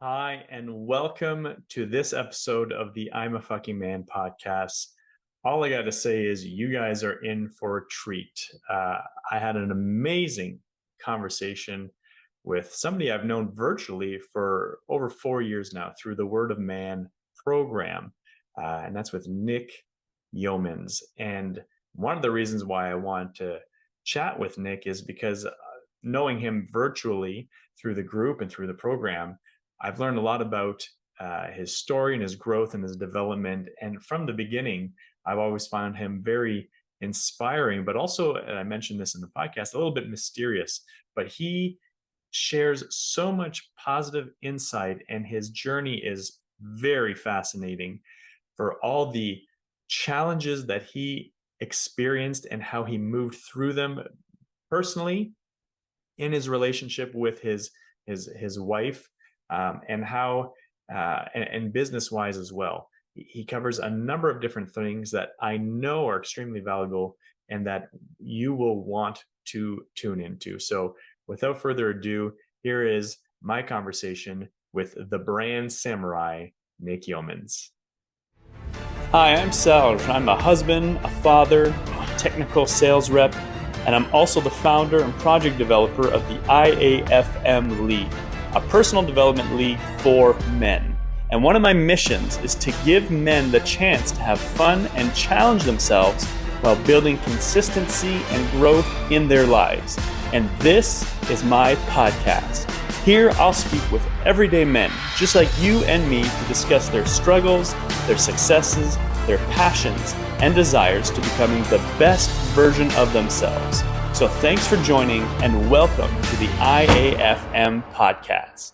Hi, and welcome to this episode of the I'm a Fucking Man podcast. All I got to say is, you guys are in for a treat. I had an amazing conversation with somebody I've known virtually for over 4 years now through the Word of Man program, and that's with Nick Yeomans. And one of the reasons why I want to chat with Nick is because knowing him virtually through the group and through the program, I've learned a lot about his story and his growth and his development. And from the beginning, I've always found him very inspiring, but also, and I mentioned this in the podcast, a little bit mysterious. But he shares so much positive insight, and his journey is very fascinating for all the challenges that he experienced and how he moved through them personally in his relationship with his wife, and how and business wise as well. He covers a number of different things that I know are extremely valuable and that you will want to tune into. So, without further ado, here is my conversation with the brand samurai, Nick Yeomans. Hi, I'm Serge. I'm a husband, a father, a technical sales rep, and I'm also the founder and project developer of the IAFM League, a personal development league for men. And one of my missions is to give men the chance to have fun and challenge themselves while building consistency and growth in their lives. And this is my podcast. Here I'll speak with everyday men, just like you and me, to discuss their struggles, their successes, their passions, and desires to becoming the best version of themselves. So thanks for joining, and welcome to the IAFM podcast.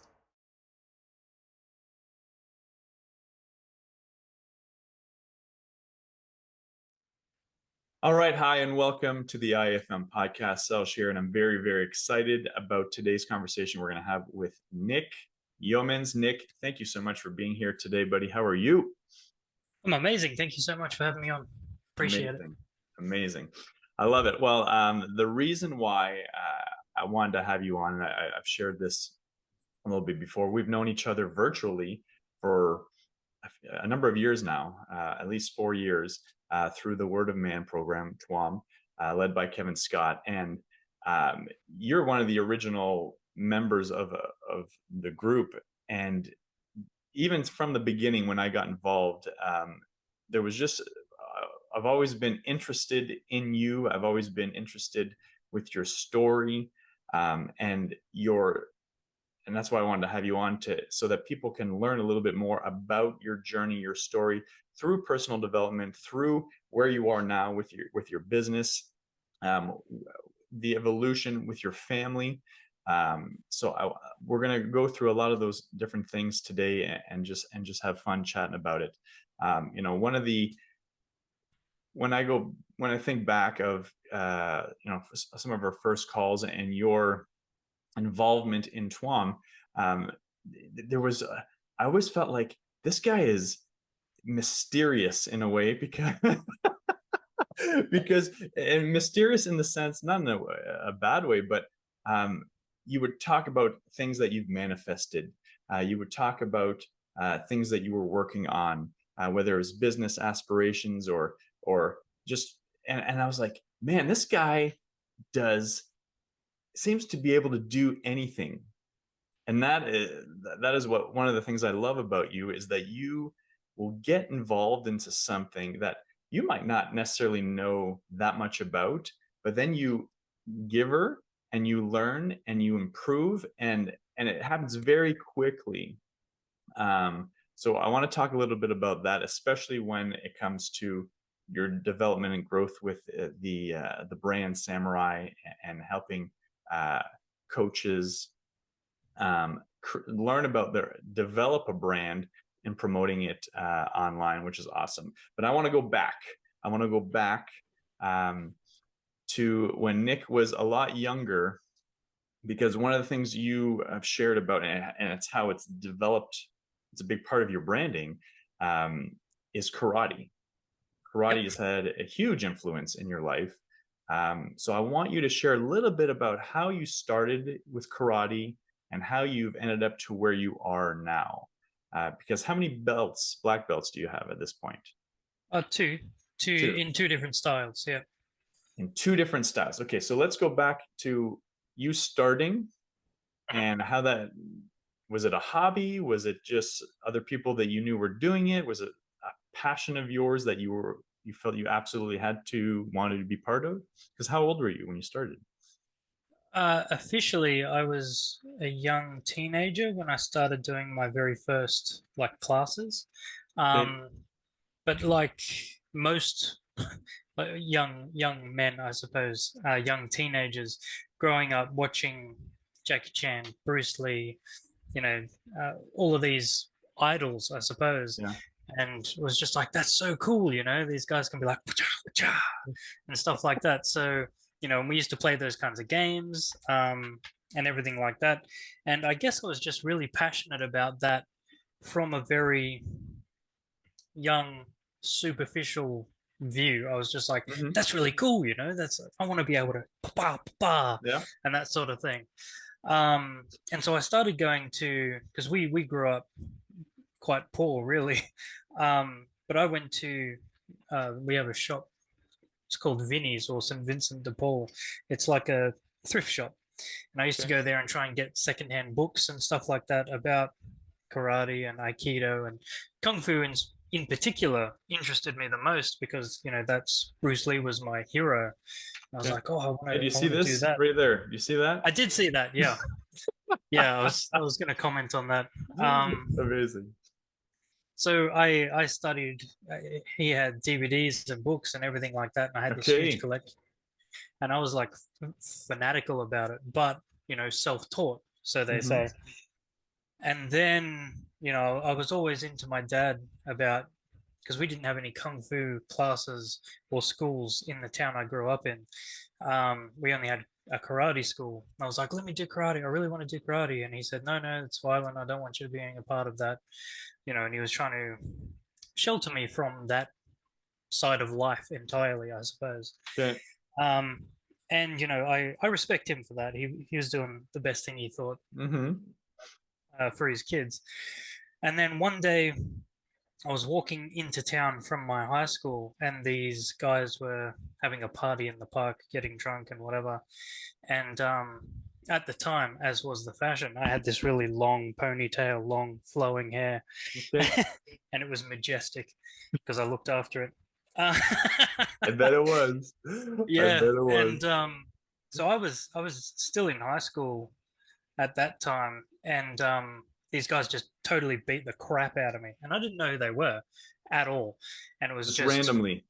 All right, hi, and welcome to the IAFM podcast. Selsh here, and I'm very, very excited about today's conversation we're going to have with Nick Yeomans. Nick, thank you so much for being here today, buddy. How are you? I'm amazing. Thank you so much for having me on. Appreciate it. Amazing. Amazing. I love it. Well, the reason why I wanted to have you on, and I've shared this a little bit before, we've known each other virtually for a number of years now, at least 4 years, through the Word of Man program, TWAM, led by Kevin Scott. And you're one of the original members of the group. And even from the beginning, when I got involved, there was just I've always been interested in you. I've always been interested with your story, and your and that's why I wanted to have you on, to so that people can learn a little bit more about your journey, your story, through personal development, through where you are now with your business, um, the evolution with your family. We're going to go through a lot of those different things today, and just have fun chatting about it. One of the when I think back of some of our first calls and your involvement in TWAM, um, there was I always felt like this guy is mysterious in a way, because because and mysterious in the sense, not in a bad way, but um, you would talk about things that you've manifested. You would talk about things that you were working on, whether it was business aspirations or just and I was like, man, this guy does seems to be able to do anything. And that is what one of the things I love about you is that you will get involved into something that you might not necessarily know that much about, but then you give her and you learn and you improve, and it happens very quickly. So I want to talk a little bit about that, especially when it comes to your development and growth with the brand Samurai, and helping uh, coaches learn about their develop a brand and promoting it online, which is awesome. But I want to go back. I want to go back um, to when Nick was a lot younger, because one of the things you have shared about, and it's how it's developed, it's a big part of your branding, um, is karate. Karate Yep. has had a huge influence in your life. So I want you to share a little bit about how you started with karate, and how you've ended up to where you are now. Because how many belts, black belts, do you have at this point? Two, Two. in two different styles. Yeah. In two different styles. Okay, so let's go back to you starting and how that was. It a hobby? Was it just other people that you knew were doing it? Was it a passion of yours that you felt you absolutely wanted to be part of? Because how old were you when you started? Officially, I was a young teenager when I started doing my very first like classes. Okay. Um, but like most young men, I suppose, young teenagers growing up watching Jackie Chan, Bruce Lee, all of these idols, I suppose, Yeah. and it was just like that's so cool, these guys can be like "Wacha, wacha," and stuff like that. So and we used to play those kinds of games and everything like that. And I guess I was just really passionate about that from a very young, superficial view. I was just like, Hmm. that's really cool, that's I want to be able to pa pa Yeah. and that sort of thing. And so I started going to because we grew up quite poor, really. But I went to we have a shop. It's called Vinnie's or St. Vincent de Paul. It's like a thrift shop, and I used to Okay. go there and try and get secondhand books and stuff like that about karate and aikido and kung fu in particular interested me the most because that's Bruce Lee was my hero. I was Okay. like, oh, Hey, do you I see want to do this that. right there? Do you see that? I did see that, yeah. Yeah, I was going to comment on that. Amazing. So I studied. He had DVDs and books and everything like that, and I had this huge Okay. collection. And I was like fanatical about it, but self-taught, so they Hmm. say. And then I was always into my dad about because we didn't have any kung fu classes or schools in the town I grew up in. We only had a karate school. I was like, let me do karate. I really want to do karate. And he said, no, no, it's violent. I don't want you being a part of that. And he was trying to shelter me from that side of life entirely, I suppose. Okay. Um, and I respect him for that. He was doing the best thing he thought Hmm. for his kids. And then one day I was walking into town from my high school, and these guys were having a party in the park, getting drunk and whatever. And at the time, as was the fashion, I had this really long ponytail, long flowing hair, Okay. and it was majestic because I looked after it. Uh, I bet it was. I yeah, bet it was. and so I was still in high school at that time, and these guys just totally beat the crap out of me, and I didn't know who they were at all, and it was Just just randomly.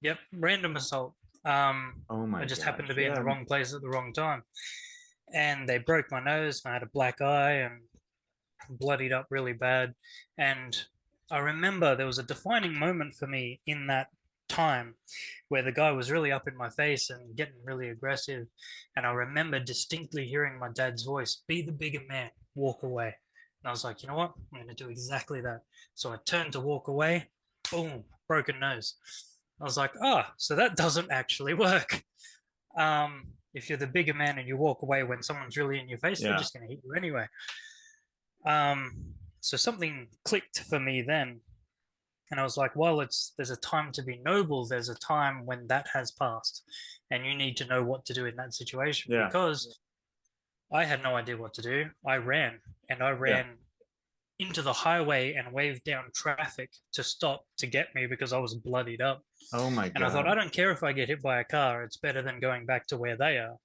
yep, random assault. Oh I my just happened to gosh. be in the Yeah. wrong place at the wrong time, and they broke my nose, and I had a black eye and bloodied up really bad, and I remember there was a defining moment for me in that time where the guy was really up in my face and getting really aggressive. And I remember distinctly hearing my dad's voice, be the bigger man, walk away. And I was like, you know what? I'm going to do exactly that. So I turned to walk away, boom, broken nose. I was like, oh, so that doesn't actually work. If you're the bigger man and you walk away when someone's really in your face, they're Yeah. just going to hit you anyway. So something clicked for me then, and I was like, well, there's a time to be noble. There's a time when that has passed, and you need to know what to do in that situation Yeah. because I had no idea what to do. I ran, and I Yeah. ran into the highway and waved down traffic to stop to get me because I was bloodied up. Oh my And I thought, God. I don't care if I get hit by a car. It's better than going back to where they are.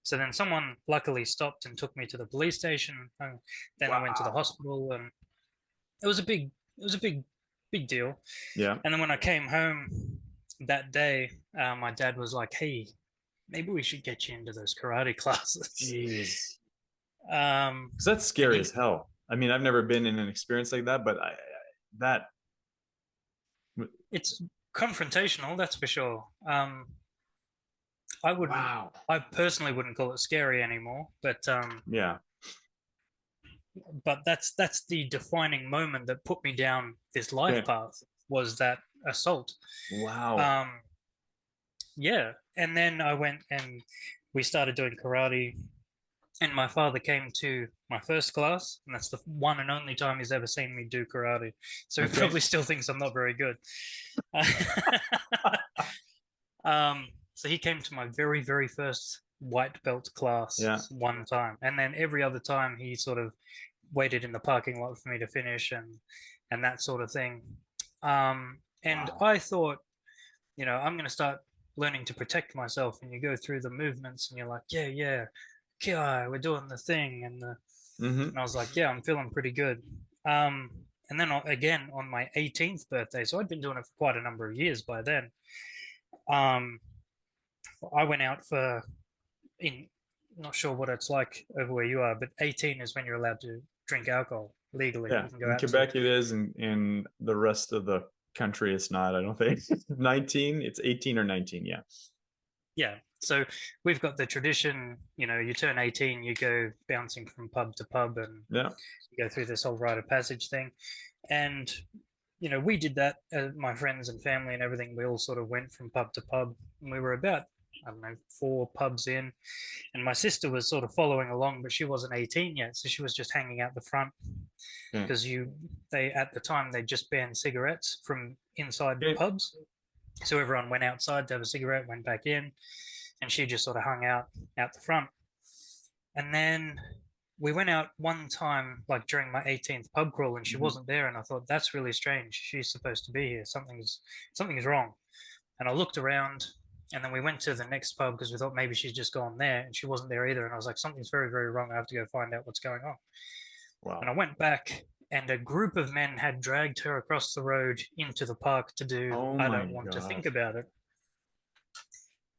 So then someone luckily stopped and took me to the police station. And then I went to the Wow. hospital, and it was a big deal. Yeah. And then when I came home that day, my dad was like, "Hey, maybe we should get you into those karate classes." Jeez. Um, 'Cause that's and scary as hell. I mean, I've never been in an experience like that, but that, it's confrontational, that's for sure. wow. I personally wouldn't call it scary anymore, Yeah. but that's the defining moment that put me down this life Okay. path was that assault. Wow. Um, yeah, and then I went and we started doing karate, And my father came to my first class, and that's the one and only time he's ever seen me do karate. So he Okay. probably still thinks I'm not very good. So he came to my very, very first white belt class one time, and then every other time he sort of waited in the parking lot for me to finish and that sort of thing. And Wow. I thought, I'm going to start learning to protect myself. And you go through the movements, and you're like, yeah, Kai, we're doing the thing, and I was like, yeah, I'm feeling pretty good. And then again on my 18th birthday, so I'd been doing it for quite a number of years by then. Um, I went out not sure what it's like over where you are, but 18 is when you're allowed to drink alcohol legally. Yeah, You can go in out Quebec it is, and in the rest of the country it's not. I don't think 19. It's 18 or 19. Yeah. Yeah. So we've got the tradition, you turn 18, you go bouncing from pub to pub, and Yeah. you go through this whole rite of passage thing. And, we did that, my friends and family and everything. We all sort of went from pub to pub, and we were about, I don't know, 4 pubs in. And my sister was sort of following along, but she wasn't 18 yet. So she was just hanging out the front Okay. because at the time, they just banned cigarettes from inside Okay. pubs. So everyone went outside to have a cigarette, went back in, and she just sort of hung out the front. And then we went out one time, like during my 18th pub crawl, and she wasn't there. And I thought, that's really strange. She's supposed to be here. Something's wrong. And I looked around, and then we went to the next pub because we thought maybe she's just gone there, and she wasn't there either. And I was like, something's very, very wrong. I have to go find out what's going on. Wow. And I went back, and a group of men had dragged her across the road into the park to do I don't want to think about it.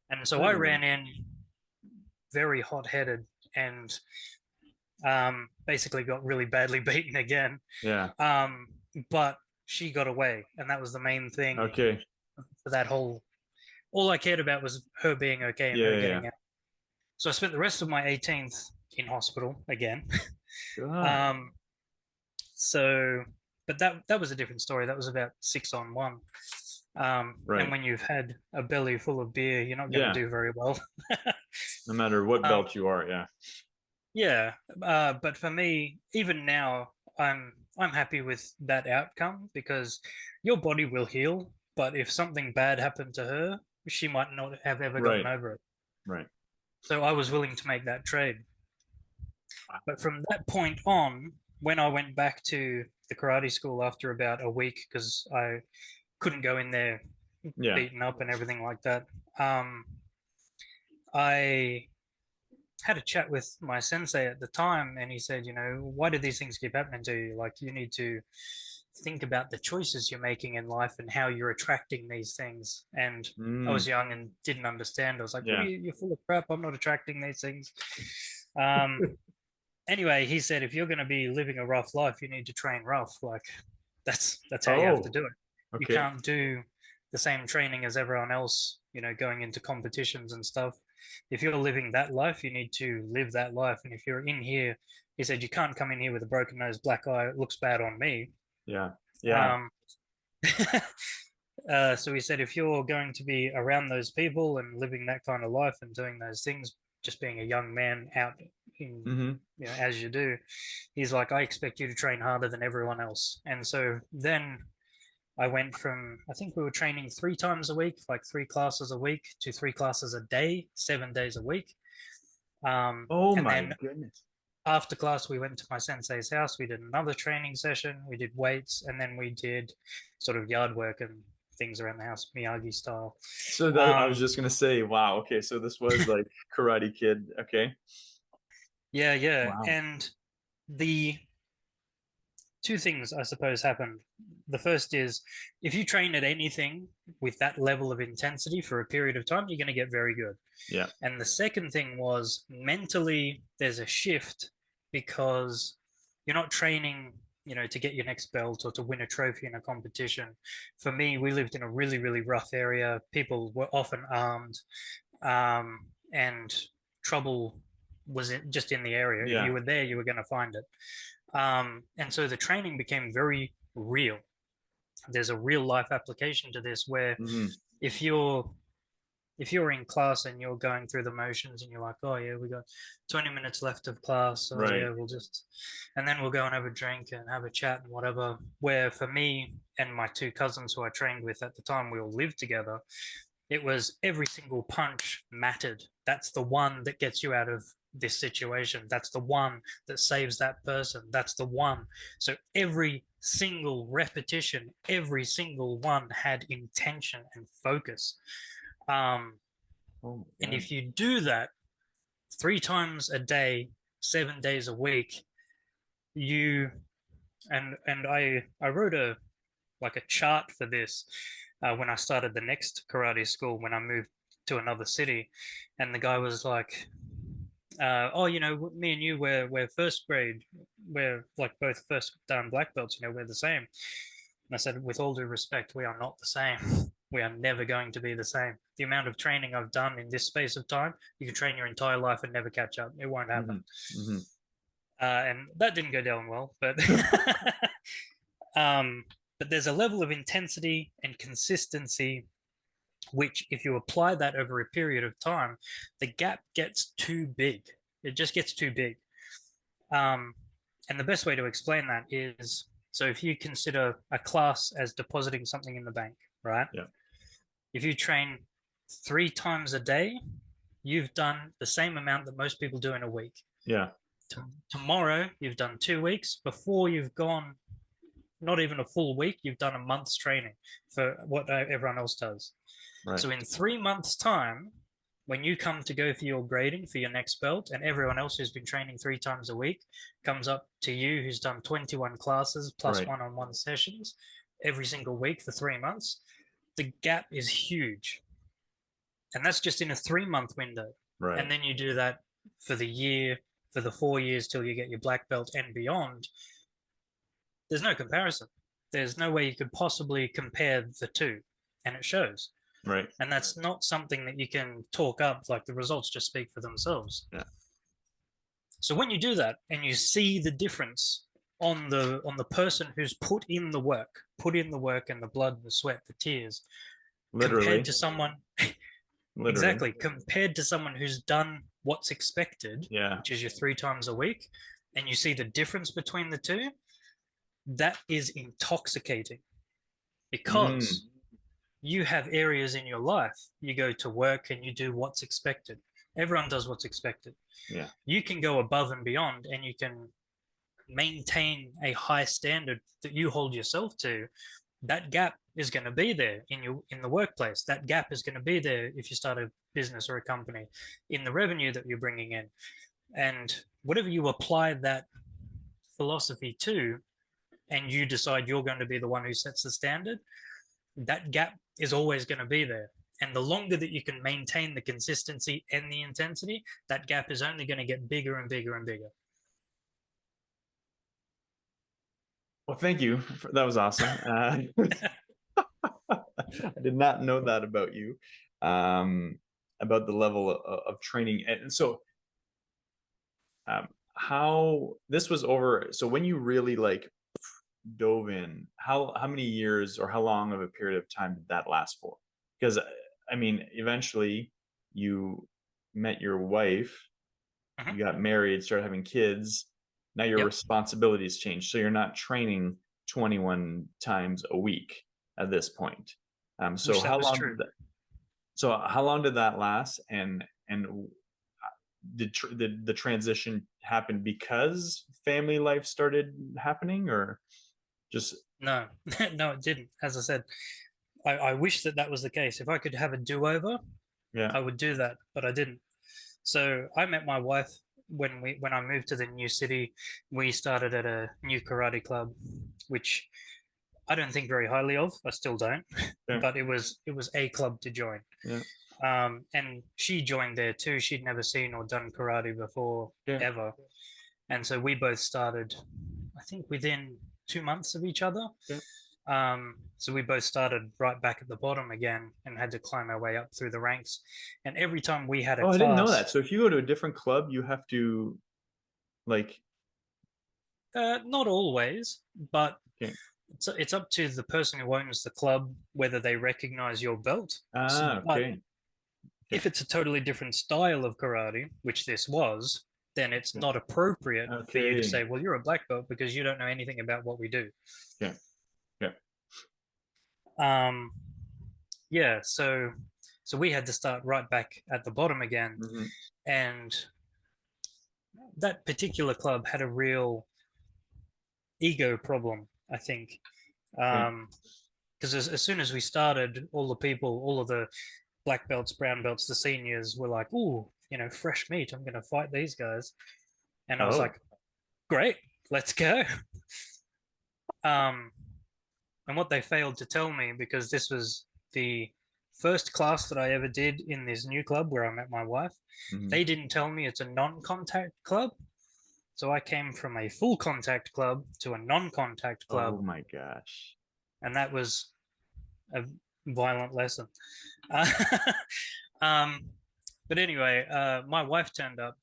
And so I ran in very hot-headed and basically got really badly beaten again. Yeah. But she got away, and that was the main thing. Okay. For that all I cared about was her being okay and her getting out. So I spent the rest of my 18th in hospital again. But that was a different story. That was about 6-on-1. Right. And when you've had a belly full of beer, you're not going to do very well. No matter what belt you are, yeah. Yeah, but for me, even now, I'm happy with that outcome because your body will heal. But if something bad happened to her, she might not have ever gotten over it. Right. So I was willing to make that trade. But from that point on, when I went back to the karate school after about a week, because I couldn't go in there beaten up and everything like that, I had a chat with my sensei at the time, and he said, why do these things keep happening to you? Like, you need to think about the choices you're making in life and how you're attracting these things. And I was young and didn't understand. I was like, you're full of crap. I'm not attracting these things. Anyway, he said, if you're going to be living a rough life, you need to train rough. Like, that's how you have to do it. Okay. You can't do the same training as everyone else, going into competitions and stuff. If you're living that life, you need to live that life. And if you're in here, he said, you can't come in here with a broken nose, black eye. It looks bad on me. Yeah. So he said, if you're going to be around those people and living that kind of life and doing those things, just being a young man out in, as you do, he's like, I expect you to train harder than everyone else. And so then I went from, I think we were training 3 times a week, like 3 classes a week, to 3 classes a day, 7 days a week. Oh my goodness. After class, we went to my sensei's house. We did another training session. We did weights, and then we did sort of yard work and things around the house, Miyagi style. So that I was just going to say, wow. Okay. So this was like Karate Kid. Okay. Yeah. Wow. And the 2 things, I suppose, happened. The first is, if you train at anything with that level of intensity for a period of time, you're going to get very good. Yeah. And the second thing was, mentally, there's a shift because you're not training, to get your next belt or to win a trophy in a competition. For me, we lived in a really, really rough area. People were often armed, and trouble was just in the area. Yeah. If you were there, you were going to find it. And so the training became very real. There's a real life application to this where if you're if you're in class and you're going through the motions and you're like, oh yeah, we got 20 minutes left of class, so Right. yeah, and then we'll go and have a drink and have a chat and whatever. Where for me and my two cousins who I trained with at the time, we all lived together. It was every single punch mattered. That's the one that gets you out of this situation. That's the one that saves that person. That's the one. So every single repetition, every single one had intention and focus. And if you do that 3 times a day, 7 days a week, you and I wrote a chart for this when I started the next karate school when I moved to another city, and the guy was like, "Oh, me and you, we're first grade, we're like both first dan black belts, we're the same." And I said, with all due respect, we are not the same. We are never going to be the same. The amount of training I've done in this space of time, you can train your entire life and never catch up. It won't happen. Mm-hmm. And that didn't go down well, but but there's a level of intensity and consistency which, if you apply that over a period of time, the gap gets too big. It just gets too big. And the best way to explain that is, so if you consider a class as depositing something in the bank, right? Yeah. If you train 3 times a day, you've done the same amount that most people do in a week. Yeah. Tomorrow, you've done 2 weeks. Before you've gone not even a full week, you've done a month's training for what everyone else does. Right. So in 3 months' time, when you come to go for your grading for your next belt, and everyone else who's been training 3 times a week comes up to you who's done 21 classes plus right. one-on-one sessions every single week for 3 months, the gap is huge. And that's just in a 3-month window. Right. And then you do that for the year, for the 4 years till you get your black belt and beyond. There's no comparison. There's no way you could possibly compare the two, and it shows. Right. And that's not something that you can talk up, like the results just speak for themselves. Yeah. So when you do that and you see the difference on the person who's put in the work and the blood, the sweat, the tears, literally, compared to someone exactly, compared to someone who's done what's expected, yeah, which is your 3 times a week, and you see the difference between the two, that is intoxicating, because you have areas in your life, you go to work and you do what's expected. Everyone does what's expected. Yeah. You can go above and beyond, and you can maintain a high standard that you hold yourself to. That gap is going to be there in the workplace. That gap is going to be there if you start a business or a company, in the revenue that you're bringing in. And whatever you apply that philosophy to, and you decide you're going to be the one who sets the standard, that gap is always going to be there. And the longer that you can maintain the consistency and the intensity, that gap is only going to get bigger and bigger and bigger. Well, thank you. That was awesome. I did not know that about you, about the level of training. And so how this was over. So when you really dove in, how many years or how long of a period of time did that last for? Because I mean, eventually you met your wife, you got married, started having kids. Now your responsibilities change, so you're not training 21 times a week at this point. So how long did that, so how long did that last? And did the transition happen because family life started happening, or just no? No, it didn't. As I said, I wish that was the case. If I could have a do-over, yeah, I would do that, but I didn't. So I met my wife when I moved to the new city. We started at a new karate club, which I don't think very highly of. I still don't, yeah. But it was a club to join. Yeah. And she joined there too. She'd never seen or done karate before, yeah, ever. And so we both started, I think, within 2 months of each other. Yeah. So we both started right back at the bottom again and had to climb our way up through the ranks. And every time we had a class, I didn't know that. So if you go to a different club, you have to not always, but okay, it's up to the person who owns the club whether they recognize your belt. Okay. If it's a totally different style of karate, which this was, then it's Yeah. not appropriate for you to Okay. say, well, you're a black belt because you don't know anything about what we do. Yeah. Yeah. Um, yeah, so we had to start right back at the bottom again. Mm-hmm. And that particular club had a real ego problem, I think. Okay. Because as soon as we started, all the people, all of the black belts, brown belts, the seniors were like, "Ooh, fresh meat. I'm going to fight these guys." And I was Oh. like, "Great, let's go." Um, and what they failed to tell me, because this was the first class that I ever did in this new club where I met my wife, Mm-hmm. they didn't tell me it's a non-contact club. So I came from a full contact club to a non-contact Oh club, my gosh. and that was a violent lesson. um, but anyway, my wife turned up,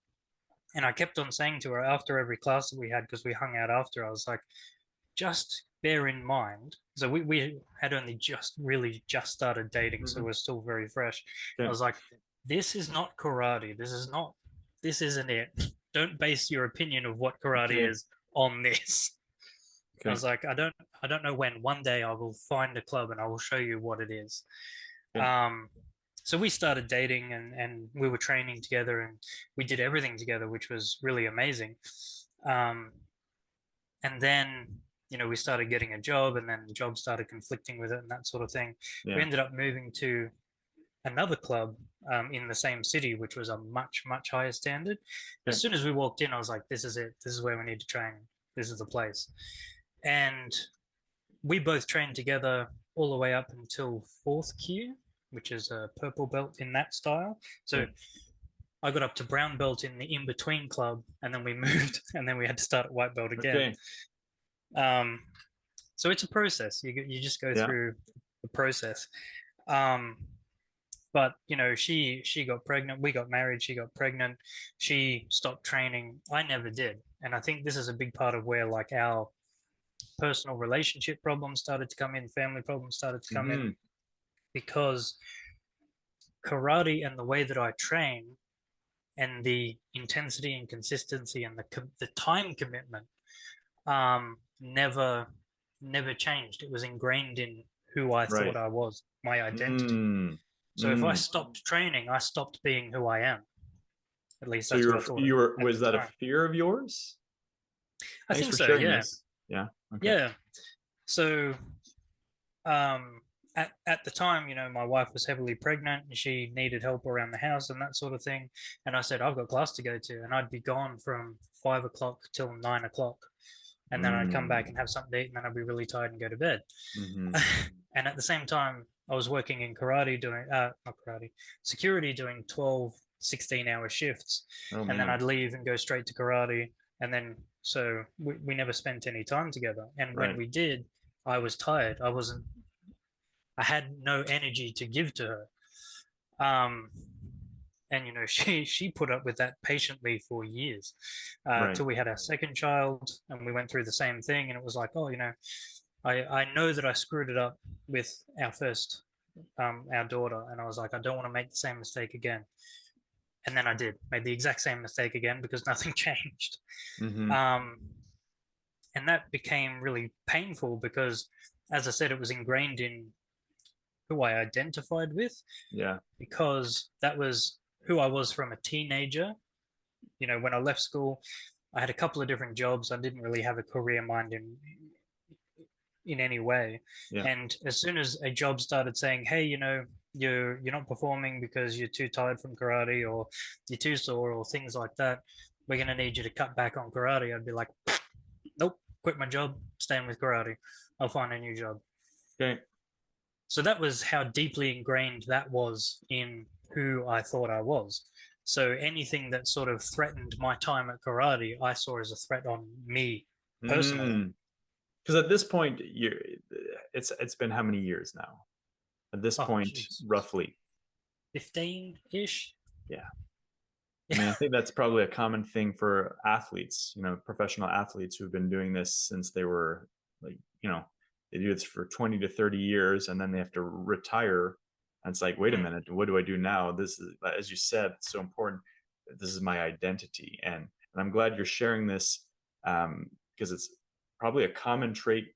and I kept on saying to her after every class that we had, because we hung out after, I was like, just bear in mind. So we had only just started dating, so Mm-hmm. we're still very fresh. I Okay. was like, this is not karate. This isn't it. Don't base your opinion of what karate Okay. is on this. I Okay. was like, I don't know when. One day I will find a club and I will show you what it is. Okay. Um, so we started dating, and we were training together, and we did everything together, which was really amazing. Um, and then, we started getting a job, and then the job started conflicting with it and that sort of thing. We Yeah. ended up moving to another club in the same city, which was a much, much higher standard. As Okay. soon as we walked in, I was like, this is it. This is where we need to train. This is the place. And we both trained together all the way up until fourth kyu, which is a purple belt in that style. So Okay. I got up to brown belt in the in between club, and then we moved, and then we had to start at white belt again. Okay. Um, so it's a process. You just go Yeah. through the process. Um, but she got pregnant. We got married. She got pregnant. She stopped training. I never did, and I think this is a big part of where like our personal relationship problems started to come in, family problems started to come in, Mm-hmm. because karate and the way that I train and the intensity and consistency and the time commitment never changed. It was ingrained in who I thought Right. I was, my identity. Mm. So if I Mm. stopped training, I stopped being who I am. At least So that's what I thought at was the that a time. fear of yours? I Thanks think for so, sharing yeah. this. Yeah. Okay. Yeah. So um at the time, my wife was heavily pregnant and she needed help around the house and that sort of thing. And I said, I've got class to go to, and I'd be gone from 5 o'clock till 9 o'clock. And then I'd come back Mm. and have something to eat, and then I'd be really tired and go to bed. Mm-hmm. And at the same time, I was working in karate doing not karate, security, doing 12, 16-hour shifts. Oh And then man. I'd leave and go straight to karate. And then so we never spent any time together. And when Right. we did, I was tired. I had no energy to give to her. And she put up with that patiently for years, Right. till we had our second child, and we went through the same thing. And it was like, oh, I know that I screwed it up with our first, our daughter, and I was like, I don't want to make the same mistake again. And then I made the exact same mistake again because nothing changed. Mm-hmm. Um, and that became really painful because, as I said, it was ingrained in who I identified with, Yeah. because that was who I was from a teenager. When I left school, I had a couple of different jobs. I didn't really have a career mind in any way. Yeah. And as soon as a job started saying, hey, you're not performing because you're too tired from karate, or you're too sore, or things like that, we're going to need you to cut back on karate, I'd be like, nope, quit my job, staying with karate. I'll find a new job. Okay. So that was how deeply ingrained that was in who I thought I was. So anything that sort of threatened my time at karate, I saw as a threat on me personally. Because at this point, it's been how many years now? At this Oh, point, geez. roughly. 15-ish. Yeah. I mean, I think that's probably a common thing for athletes, professional athletes who've been doing this since they were like, they do this for 20 to 30 years, and then they have to retire And it's like, wait a Mm. minute, what do I do now? This is, as you said, it's so important. This is my identity. And I'm glad you're sharing this, because it's probably a common trait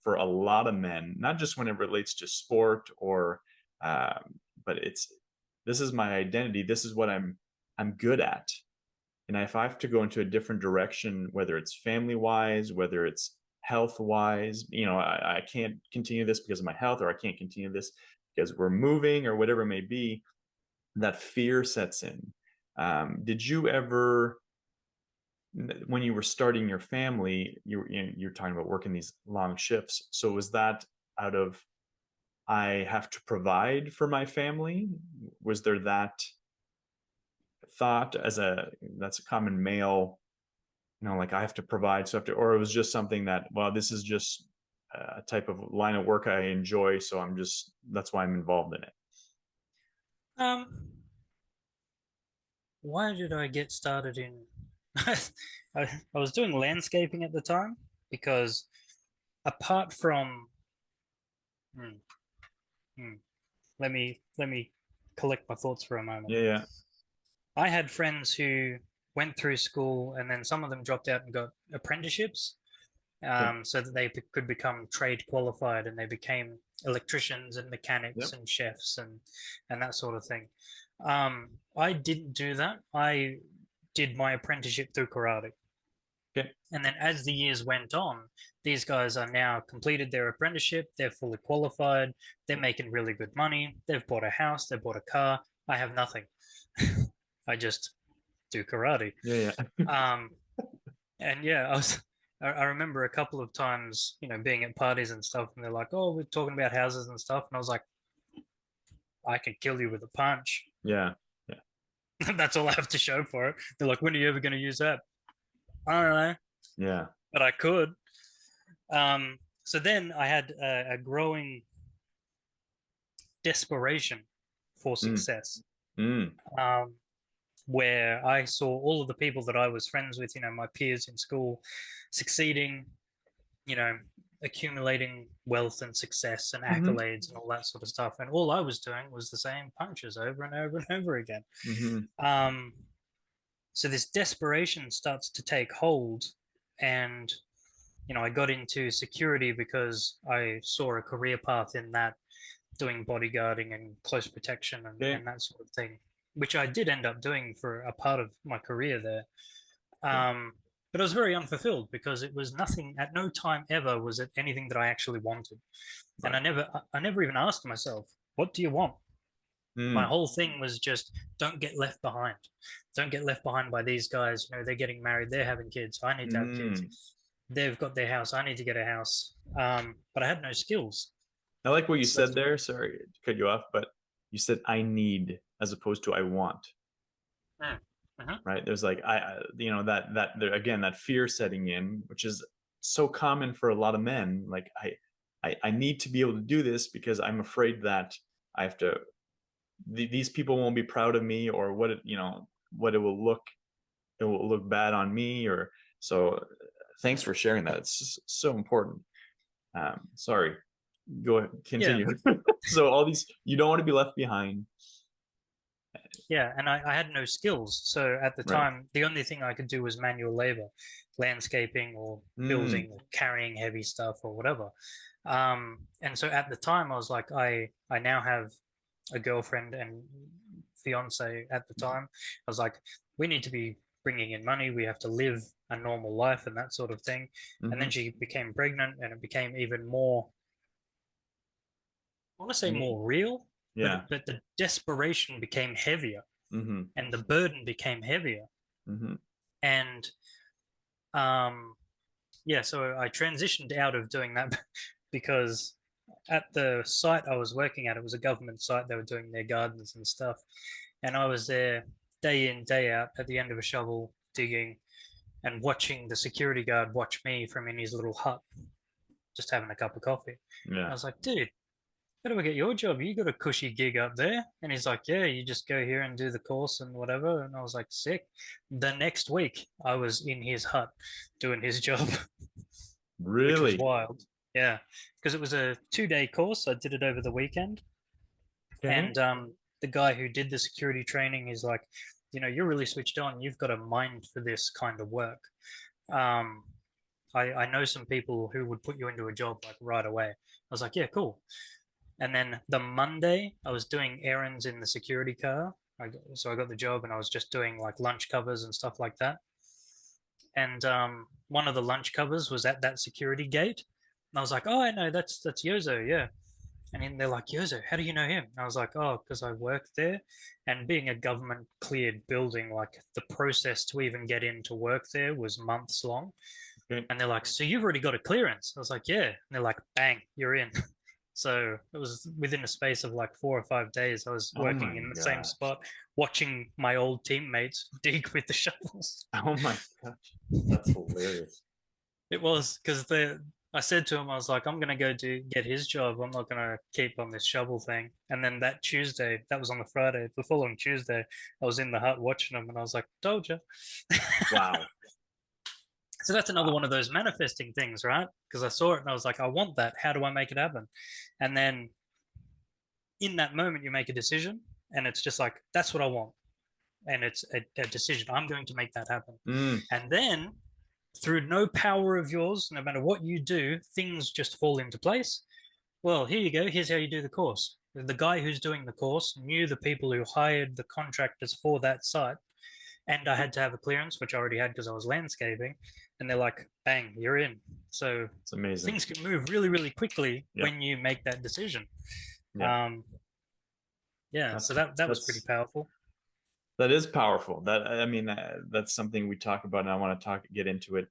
for a lot of men, not just when it relates to sport or, but it's, this is my identity. This is what I'm good at. And if I have to go into a different direction, whether it's family wise, whether it's health wise, I can't continue this because of my health, or I can't continue this because we're moving, or whatever it may be, that fear sets in. Did you ever, when you were starting your family, you're talking about working these long shifts. So was that out of, I have to provide for my family? Was there that thought, that's a common male, like I have to provide, so I have to, or it was just something that, well, this is just a type of line of work I enjoy, so that's why I'm involved in it. Um, why did I get started in? I was doing landscaping at the time because apart from, hmm, hmm, let me collect my thoughts for a moment. Yeah, yeah. I had friends who went through school and then some of them dropped out and got apprenticeships, Okay. so that they could become trade qualified, and they became electricians and mechanics Yep. and chefs and that sort of thing. I didn't do that. I did my apprenticeship through karate. Okay. And then as the years went on, these guys are now completed their apprenticeship. They're fully qualified. They're making really good money. They've bought a house. They've bought a car. I have nothing. I just do karate. Yeah, yeah. Um, and yeah, I remember a couple of times, being at parties and stuff, and they're like, "Oh, we're talking about houses and stuff," and I was like, "I can kill you with a punch." Yeah, yeah. That's all I have to show for it. They're like, "When are you ever going to use that?" I don't know, Yeah. but I could. So then I had a growing desperation for Mm, success, mm, um, where I saw all of the people that I was friends with, my peers in school, succeeding, you know, accumulating wealth and success and mm-hmm, accolades and all that sort of stuff. And all I was doing was the same punches over and over and over again. mm-hmm. Um, so this desperation starts to take hold. And, I got into security because I saw a career path in that, doing bodyguarding and close protection Okay. and that sort of thing, which I did end up doing for a part of my career there. Okay. But I was very unfulfilled because it was nothing. At no time ever was it anything that I actually wanted, and Right. I never even asked myself, "What do you want?" My Mm, whole thing was just, don't get left behind. Don't get left behind by these guys. They're getting married, they're having kids. I need to have kids. mm. They've got their house. I need to get a house. But I had no skills. I like what you So, said there. Sorry to cut you off, but you said I need as opposed to I want. mhm. Right? There's like that there again, that fear setting in, which is so common for a lot of men. Like I need to be able to do this because I'm afraid that I have to. These people won't be proud of me, or what it will look bad on me, or so. Thanks for sharing that. It's so important. Sorry, go ahead, Yeah, continue. So all these, you don't want to be left behind. yeah, and I had no skills. So at the Right. time, the only thing I could do was manual labor, landscaping or Mm, building or carrying heavy stuff or whatever. And so at the time, I was like, I now have a girlfriend and fiance at the time. I was like, we need to be bringing in money. We have to live a normal life and that sort of thing. And then hmm. she became pregnant, and it became even more, I want to say Me. more real, Yeah. but the desperation became heavier Hmm. and the burden became heavier. Hmm. And um, yeah, so I transitioned out of doing that because at the site I was working at, it was a government site. They were doing their gardens and stuff. And I was there day in, day out at the end of a shovel digging and watching the security guard watch me from in his little hut, just having a cup of coffee. Yeah. I was like, dude, how do I get your job? You got a cushy gig up there. And he's like, yeah, you just go here and do the course and whatever. And I was like, sick. The next week, I was in his hut doing his job, which was Really? wild. Yeah, because it was a 2-day course. I did it over the weekend. Okay. And the guy who did the security training is like, you're really switched on. You've got a mind for this kind of work. Um, I know some people who would put you into a job like right away. I was like, yeah, cool. And then the Monday, I was doing errands in the security car. So I got the job, and I was just doing like lunch covers and stuff like that. And one of the lunch covers was at that security gate. And I was like, oh, I know, that's Yozo, yeah. And then they're like, Yozo, how do you know him? And I was like, oh, because I worked there. And being a government cleared building, like the process to even get in to work there was months long. Okay. And they're like, so you've already got a clearance? I was like, yeah. And they're like, bang, you're in. So it was within a space of like 4 or 5 days. I was Oh working my in the same gosh. spot, watching my old teammates dig with the shovels. Oh my gosh. That's hilarious. It was because I said to him, I was like, I'm gonna go get his job. I'm not gonna keep on this shovel thing. And then that Tuesday, that was on the Friday, the following Tuesday, I was in the hut watching him, and I was like, told you. Wow. So that's another one of those manifesting things, right? Because I saw it and I was like, I want that. How do I make it happen? And then in that moment, you make a decision, and it's just like, that's what I want. And it's a decision. I'm going to make that happen. Mm. And then through no power of yours, no matter what you do, things just fall into place. Well, here you go. Here's how you do the course. The guy who's doing the course knew the people who hired the contractors for that site. And I had to have a clearance, which I already had because I was landscaping. And they're like, bang, you're in. So It's amazing. things can move really, really quickly Yep. when you make that decision. Yeah. So that was pretty powerful. That is powerful. That's something we talk about, and I want to get into it.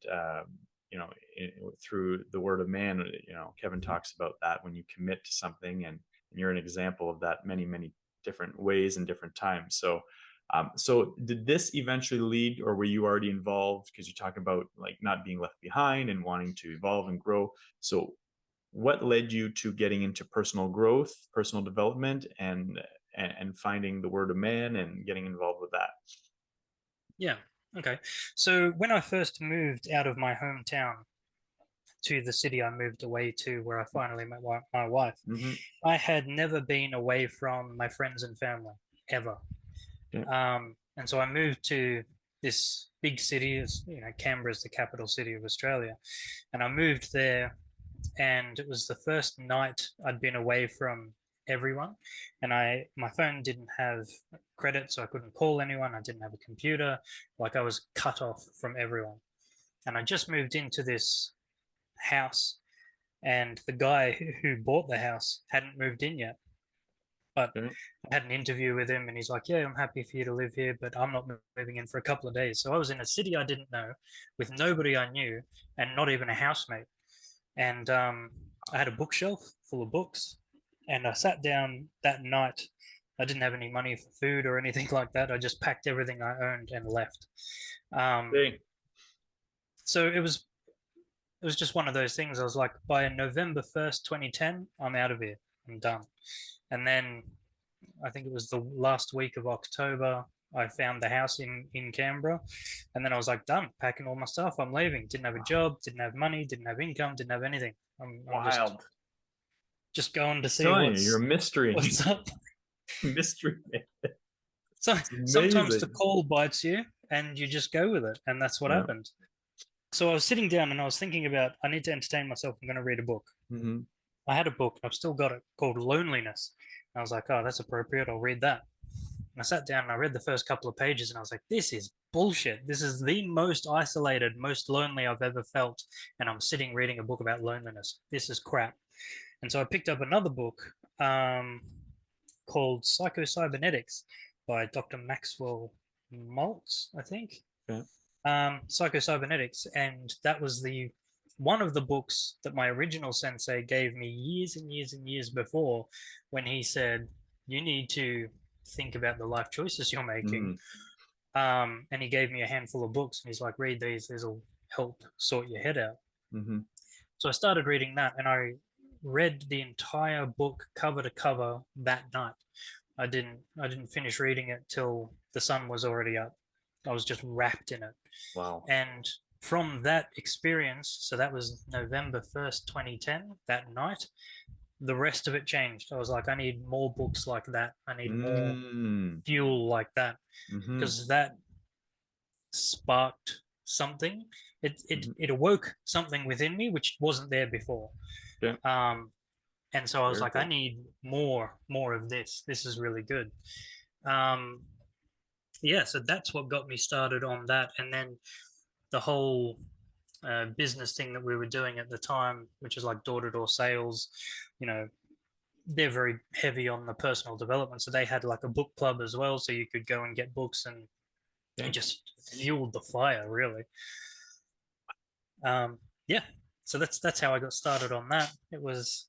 Through the word of man. Kevin talks about that when you commit to something, and you're an example of that many different ways and different times. So did this eventually lead, or were you already involved? Because you talk about like not being left behind and wanting to evolve and grow. So what led you to getting into personal growth, personal development, and finding the word of man and getting involved with that? Yeah. Okay. So when I first moved out of my hometown to the city I moved away to, where I finally met my wife, Mm-hmm. I had never been away from my friends and family ever. Yeah. And so I moved to this big city. Canberra is the capital city of Australia, and I moved there, and it was the first night I'd been away from everyone, and my phone didn't have credit, so I couldn't call anyone. I didn't have a computer. Like, I was cut off from everyone. And I just moved into this house, and the guy who bought the house hadn't moved in yet. But Okay. I had an interview with him, and he's like, yeah, I'm happy for you to live here, but I'm not moving in for a couple of days. So I was in a city I didn't know, with nobody I knew, and not even a housemate. And I had a bookshelf full of books, and I sat down that night. I didn't have any money for food or anything like that. I just packed everything I owned and left. Hey. So it was just one of those things. I was like, by November 1st, 2010, I'm out of here. I'm done. And then I think it was the last week of October, I found the house in Canberra. And then I was like, done, packing all my stuff. I'm leaving. Didn't have a job, didn't have money, didn't have income, didn't have anything. I'm Wild. just going to I'm see telling you, you're a mystery. what's up. Mystery man. So It's sometimes the amazing. call bites you and you just go with it. And that's what Yeah. happened. So I was sitting down and I was thinking about, I need to entertain myself. I'm going to read a book. Mm-hmm. I had a book, I've still got it, called Loneliness. And I was like, oh, that's appropriate. I'll read that. And I sat down and I read the first couple of pages and I was like, this is bullshit. This is the most isolated, most lonely I've ever felt. And I'm sitting reading a book about loneliness. This is crap. And so I picked up another book called Psycho-Cybernetics by Dr. Maxwell Maltz, I think. Yeah. Psycho-Cybernetics. And that was one of the books that my original sensei gave me years and years and years before, when he said, you need to think about the life choices you're making. And he gave me a handful of books and he's like, read these will help sort your head out. Mm-hmm. So I started reading that, and I read the entire book cover to cover that night. I didn't finish reading it till the sun was already up. I was just wrapped in it. Wow. And from that experience, so that was November 1st, 2010, that night, the rest of it changed. I was like, I need more books like that. I need more Mm. fuel like that, Mm-hmm. because that sparked something. Mm-hmm. It awoke something within me which wasn't there before. Yeah. Um, and so I was Very like, I cool. need more of this. This is really good. Um, yeah, so that's what got me started on that, and then the whole business thing that we were doing at the time, which is like door-to-door sales. You know, they're very heavy on the personal development, so they had like a book club as well, so you could go and get books, and it Okay. just fueled the fire, really. Yeah, so that's how I got started on that. It was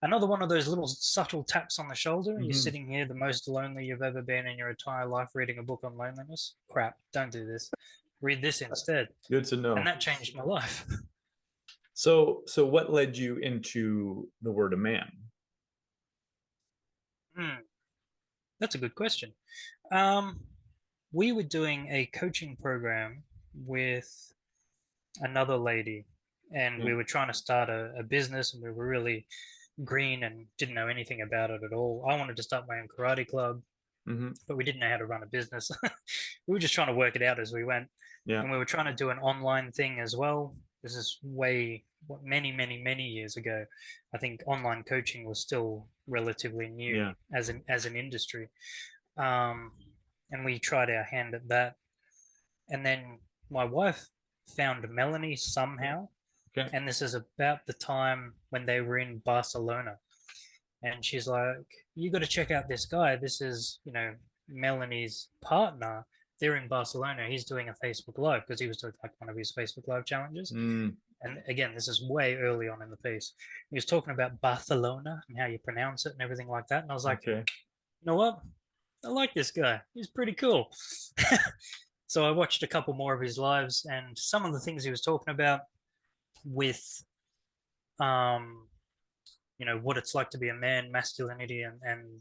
another one of those little subtle taps on the shoulder. You're Mm-hmm. sitting here, the most lonely you've ever been in your entire life, reading a book on loneliness. Crap, don't do this. Read this instead. Good to And know. that changed my life. So what led you into the word of man? Hmm, that's a good question. Um, we were doing a coaching program with another lady, and Yeah. we were trying to start a business, and we were really green and didn't know anything about it at all. I wanted to start my own karate club, Mm-hmm. but we didn't know how to run a business. We were just trying to work it out as we went. Yeah. And we were trying to do an online thing as well. This is way, what, many years ago. I think online coaching was still relatively new Yeah. as an industry. Um, and we tried our hand at that. And then my wife found Melanie somehow. Okay. And this is about the time when they were in Barcelona. And she's like, "You got to check out this guy. This is, Melanie's partner. They're in Barcelona. He's doing a Facebook Live," because he was doing like one of his Facebook Live challenges. Mm. And again, this is way early on in the piece. He was talking about Barcelona and how you pronounce it and everything like that. And I was like, Okay. you know what? I like this guy. He's pretty cool. So I watched a couple more of his lives, and some of the things he was talking about with um, what it's like to be a man, masculinity, and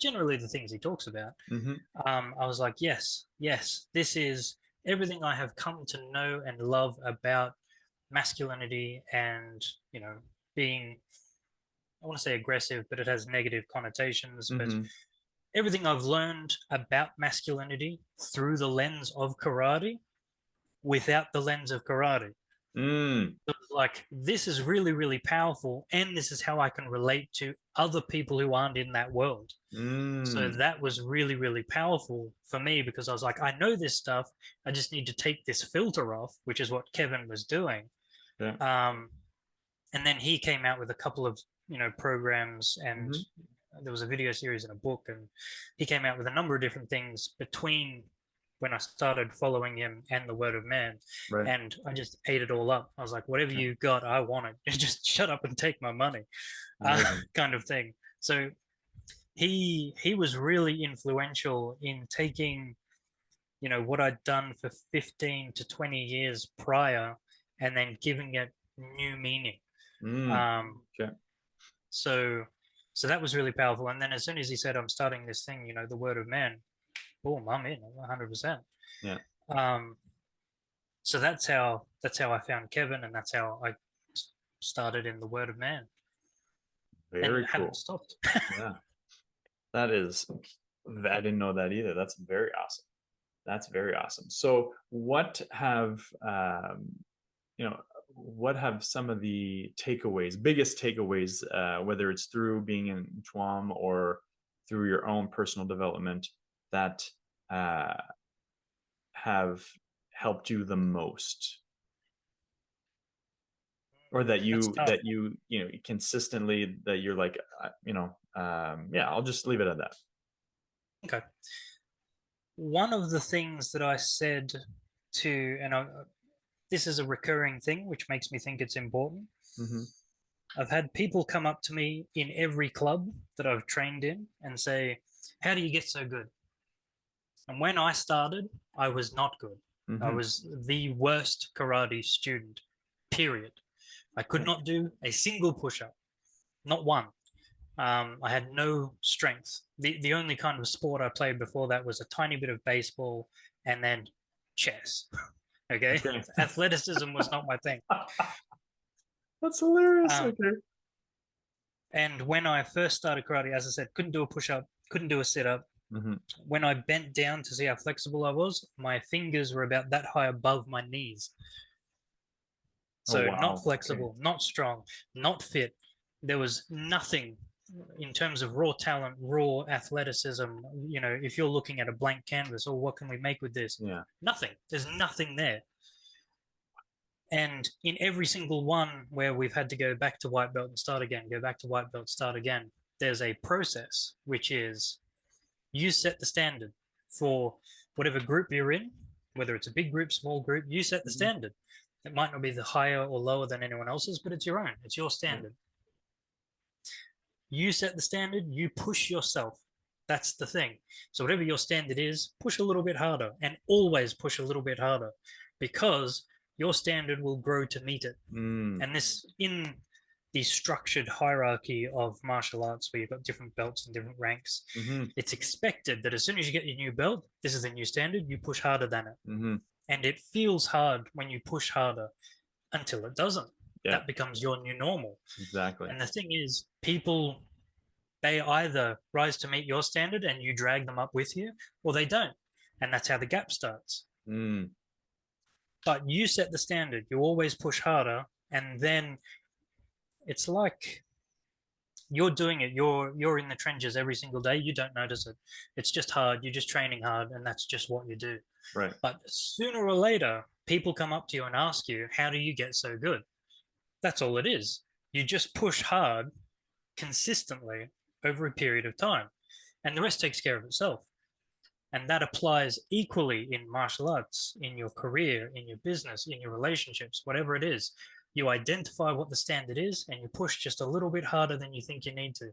generally the things he talks about. Mm-hmm. I was like, yes, this is everything I have come to know and love about masculinity, and being, I want to say aggressive, but it has negative connotations. But Mm-hmm. everything I've learned about masculinity through the lens of karate, without the lens of karate. Mm. So it's like, this is really, really powerful, and this is how I can relate to other people who aren't in that world. So Mm. that was really, really powerful for me, because I was like, I know this stuff. I just need to take this filter off, which is what Kevin was doing. Yeah. Um, and then he came out with a couple of, programs, and Mm-hmm. there was a video series and a book, and he came out with a number of different things between when I started following him and the Word of Man, Right. and I just ate it all up. I was like, whatever Okay. you got, I want it. Just shut up and take my money, Amazing. kind of thing. So he was really influential in taking, what I'd done for 15 to 20 years prior, and then giving it new meaning. Mm. Um, Okay. so so that was really powerful. And then as soon as he said, I'm starting this thing, the Word of Man, boom, I'm in 100%. Yeah. Um, so that's how I found Kevin, and that's how I started in the Word of Man, and Very haven't cool. stopped. Yeah. That is, I didn't know that either. That's very awesome. That's very awesome. So you know, what have some of the takeaways, biggest takeaways, whether it's through being in TWAM or through your own personal development, that uh, have helped you the most, or that That's you tough. consistently, that you're like, yeah, I'll just leave it at that. Okay. One of the things that I said this is a recurring thing, which makes me think it's important. Mm-hmm. I've had people come up to me in every club that I've trained in and say, "How do you get so good?" And when I started, I was not good. I Mm-hmm. was the worst karate student, period. I could Okay. not do a single push up, not one. I had no strength. The only kind of sport I played before that was a tiny bit of baseball, and then chess. Okay. Okay. Athleticism was not my thing. That's hilarious. Um, Okay. And when I first started karate, as I said, couldn't do a push up, couldn't do a sit up. Mm-hmm. When I bent down to see how flexible I was, my fingers were about that high above my knees. Oh So not wow. Okay. flexible, not strong, not fit. There was nothing in terms of raw talent, raw athleticism. You know, if you're looking at a blank canvas, or what can we make with this? Yeah. Nothing. There's nothing there. And in every single one where we've had to go back to white belt and start again, go back to white belt, start again, there's a process, which is you set the standard for whatever group you're in, whether it's a big group, small group, you set the Mm-hmm. standard. It might not be the higher or lower than anyone else's, but it's your own. It's your standard. You set the standard, you push yourself. That's the thing. So whatever your standard is, push a little bit harder and always push a little bit harder because your standard will grow to meet it. Mm. And this in the structured hierarchy of martial arts where you've got different belts and different ranks, Mm-hmm. it's expected that as soon as you get your new belt, this is the new standard, you push harder than it. Mm-hmm. And it feels hard when you push harder until it doesn't. Yeah. That becomes your new normal. Exactly. And the thing is, people, they either rise to meet your standard and you drag them up with you, or they don't. And that's how the gap starts. Mm. But you set the standard, you always push harder, and then it's like you're doing it, you're in the trenches every single day, you don't notice it. It's just hard, you're just training hard, and that's just what you do. Right. But sooner or later, people come up to you and ask you, how do you get so good? That's all it is. You just push hard consistently over a period of time, and the rest takes care of itself. And that applies equally in martial arts, in your career, in your business, in your relationships, whatever it is. You identify what the standard is and you push just a little bit harder than you think you need to.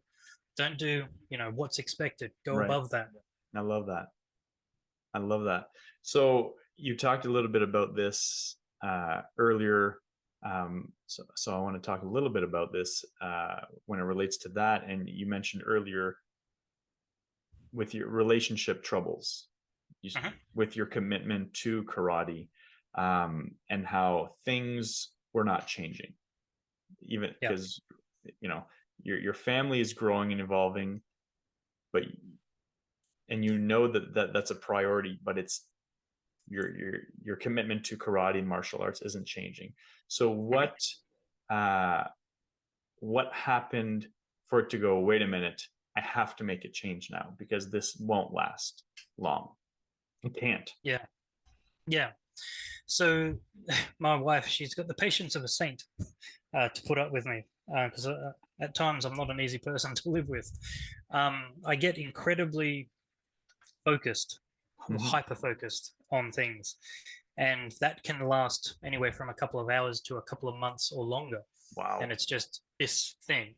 Don't do, what's expected. Go Right. above that. I love that. I love that. So you talked a little bit about this earlier. So I want to talk a little bit about this when it relates to that. And you mentioned earlier with your relationship troubles, with your commitment to karate, and how things were not changing, even because your family is growing and evolving, but and that's a priority, but it's your commitment to karate and martial arts isn't changing. So what happened for it to go, wait a minute, I have to make a change now because this won't last long? It can't. Yeah. So my wife, she's got the patience of a saint to put up with me because at times I'm not an easy person to live with. I get incredibly focused, hyper focused on things, and that can last anywhere from a couple of hours to a couple of months or longer. Wow. And it's just this thing.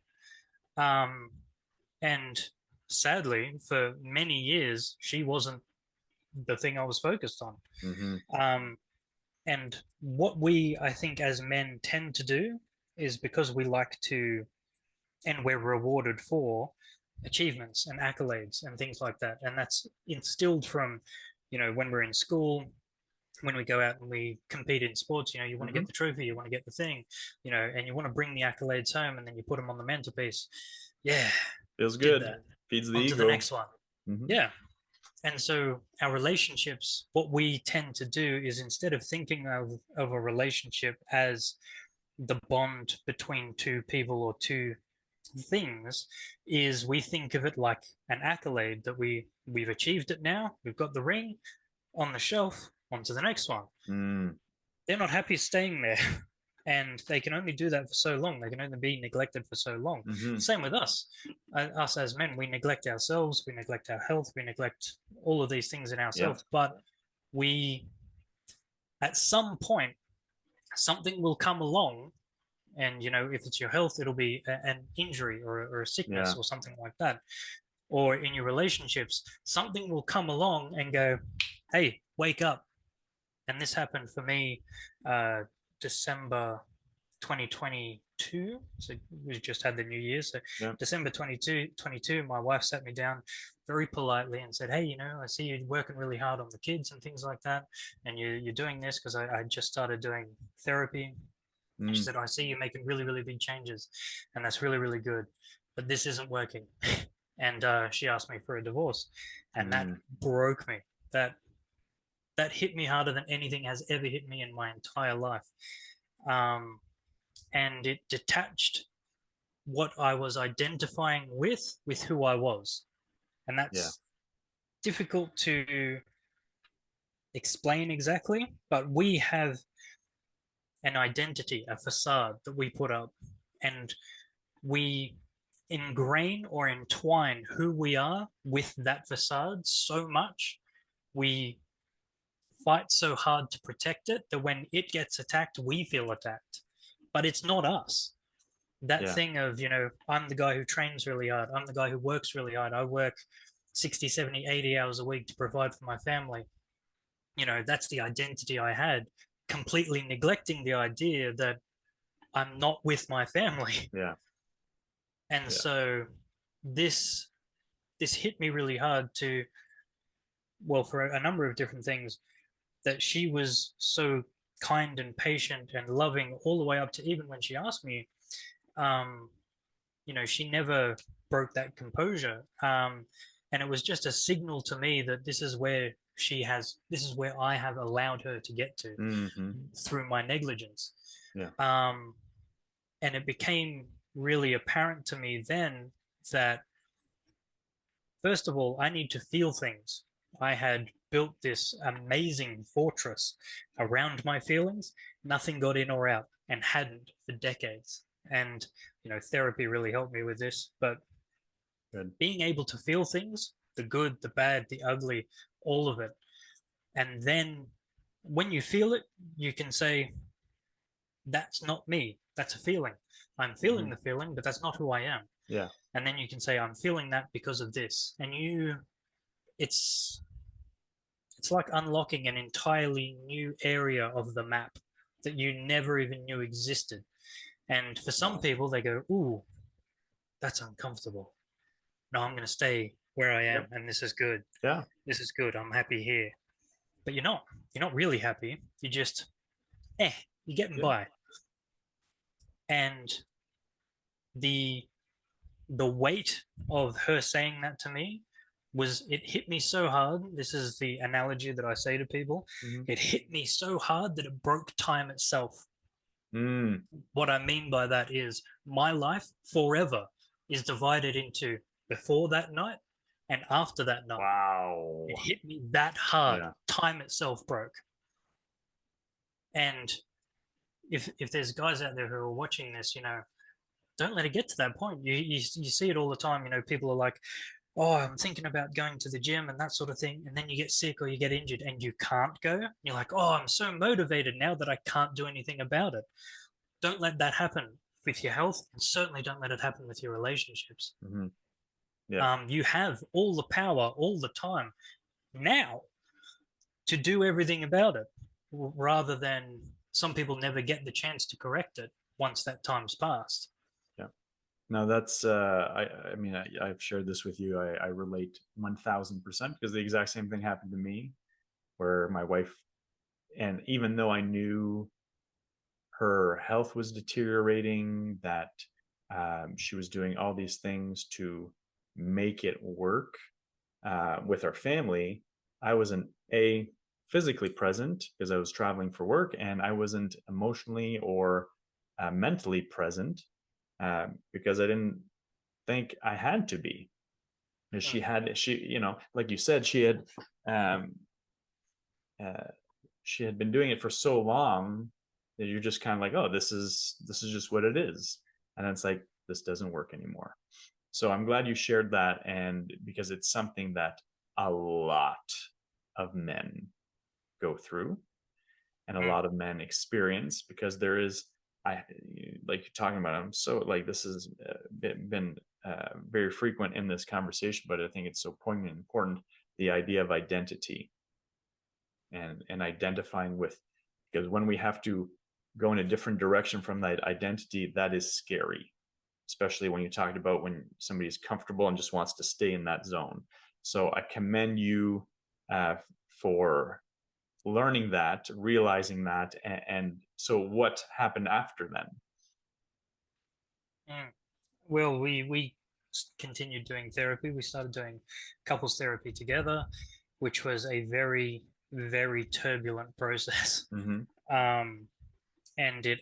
And sadly, for many years, she wasn't the thing I was focused on. And what we, I think, as men tend to do is because we like to, and we're rewarded for achievements and accolades and things like that. And that's instilled from, when we're in school, when we go out and we compete in sports, you want to get the trophy, you want to get the thing, and you want to bring the accolades home and then you put them on the mantelpiece. Yeah. Feels good. Feeds the ego. To the next one. Yeah. And so our relationships, what we tend to do is instead of thinking of a relationship as the bond between two people or two things, is we think of it like an accolade that we've achieved it now, we've got the ring on the shelf, on to the next one. They're not happy staying there. And they can only do that for so long. They can only be neglected for so long. Same with us. Us as men, we neglect ourselves, we neglect our health, we neglect all of these things in ourselves. But at some point, something will come along. And, if it's your health, it'll be an injury or a sickness or something like that. Or in your relationships, something will come along and go, hey, wake up. And this happened for me December 2022. So we just had the new year. So December 2022, my wife sat me down very politely and said, hey, I see you're working really hard on the kids and things like that. And you're doing this because I just started doing therapy. And she said, I see you're making really, really big changes. And that's really, really good. but this isn't working. And she asked me for a divorce, and that Mm, broke me. That hit me harder than anything has ever hit me in my entire life. Um, and it detached what I was identifying with who I was. And yeah. that's difficult to explain exactly, but we have an identity, a facade that we put up, and we ingrain or entwine who we are with that facade so much. We fight so hard to protect it that when it gets attacked, we feel attacked. But it's not us. That Yeah. thing of, I'm the guy who trains really hard. I'm the guy who works really hard. I work 60, 70, 80 hours a week to provide for my family. That's the identity I had, completely neglecting the idea that I'm not with my family. Yeah. And Yeah. so this this hit me really hard to, well, for a number of different things, that she was so kind and patient and loving all the way up to even when she asked me, um, she never broke that composure. And it was just a signal to me that this is where I have allowed her to get to Hmm. through my negligence. Yeah. Um, and it became really apparent to me then that, first of all, I need to feel things. I had built this amazing fortress around my feelings. Nothing got in or out and hadn't for decades. And, therapy really helped me with this. But Good. being able to feel things, the good, the bad, the ugly, all of it. And then when you feel it, you can say, that's not me. That's a feeling. I'm feeling Hmm. the feeling, but that's not who I am. Yeah. And then you can say, I'm feeling that because of this. And it's it's like unlocking an entirely new area of the map that you never even knew existed. And for some Wow. people, they go, ooh, that's uncomfortable. No, I'm going to stay where I am, Yep. and this is good. Yeah. This is good. I'm happy here. But you're not. You're not really happy. You just, you're getting Yeah. by. And the the weight of her saying that to me was, it hit me so hard. This is the analogy that I say to people. Hmm. It hit me so hard that it broke time itself. Mm. What I mean by that is my life forever is divided into before that night and after that night. Wow. It hit me that hard. Yeah. Time itself broke. And if there's guys out there who are watching this, don't let it get to that point. You see it all the time. People are like, oh, I'm thinking about going to the gym and that sort of thing. And then you get sick or you get injured and you can't go. You're like, oh, I'm so motivated now that I can't do anything about it. Don't let that happen with your health, and certainly don't let it happen with your relationships. Hmm. Yeah. You have all the power all the time now to do everything about it, rather than some people never get the chance to correct it once that time's passed. Yeah. No, that's I mean I've shared this with you. I relate 1000% because the exact same thing happened to me where my wife, and even though I knew her health was deteriorating, that she was doing all these things to make it work with our family, I wasn't a physically present because I was traveling for work, and I wasn't emotionally or mentally present because I didn't think I had to be. Like you said, um, uh, she had been doing it for so long that you're just kind of like, oh, this is just what it is, and it's like this doesn't work anymore. So I'm glad you shared that, and because it's something that a lot of men go through and a Mm, lot of men experience because there is, I like you're talking about, I'm so like this has been very frequent in this conversation, but I think it's so poignant and important, the idea of identity and identifying with, because when we have to go in a different direction from that identity, that is scary, especially when you talked about when somebody's comfortable and just wants to stay in that zone. So I commend you for learning that, realizing that, and so what happened after then? mm. Well, we continued doing therapy. We started doing couples therapy together, which was a very, very turbulent process. Mm-hmm. And it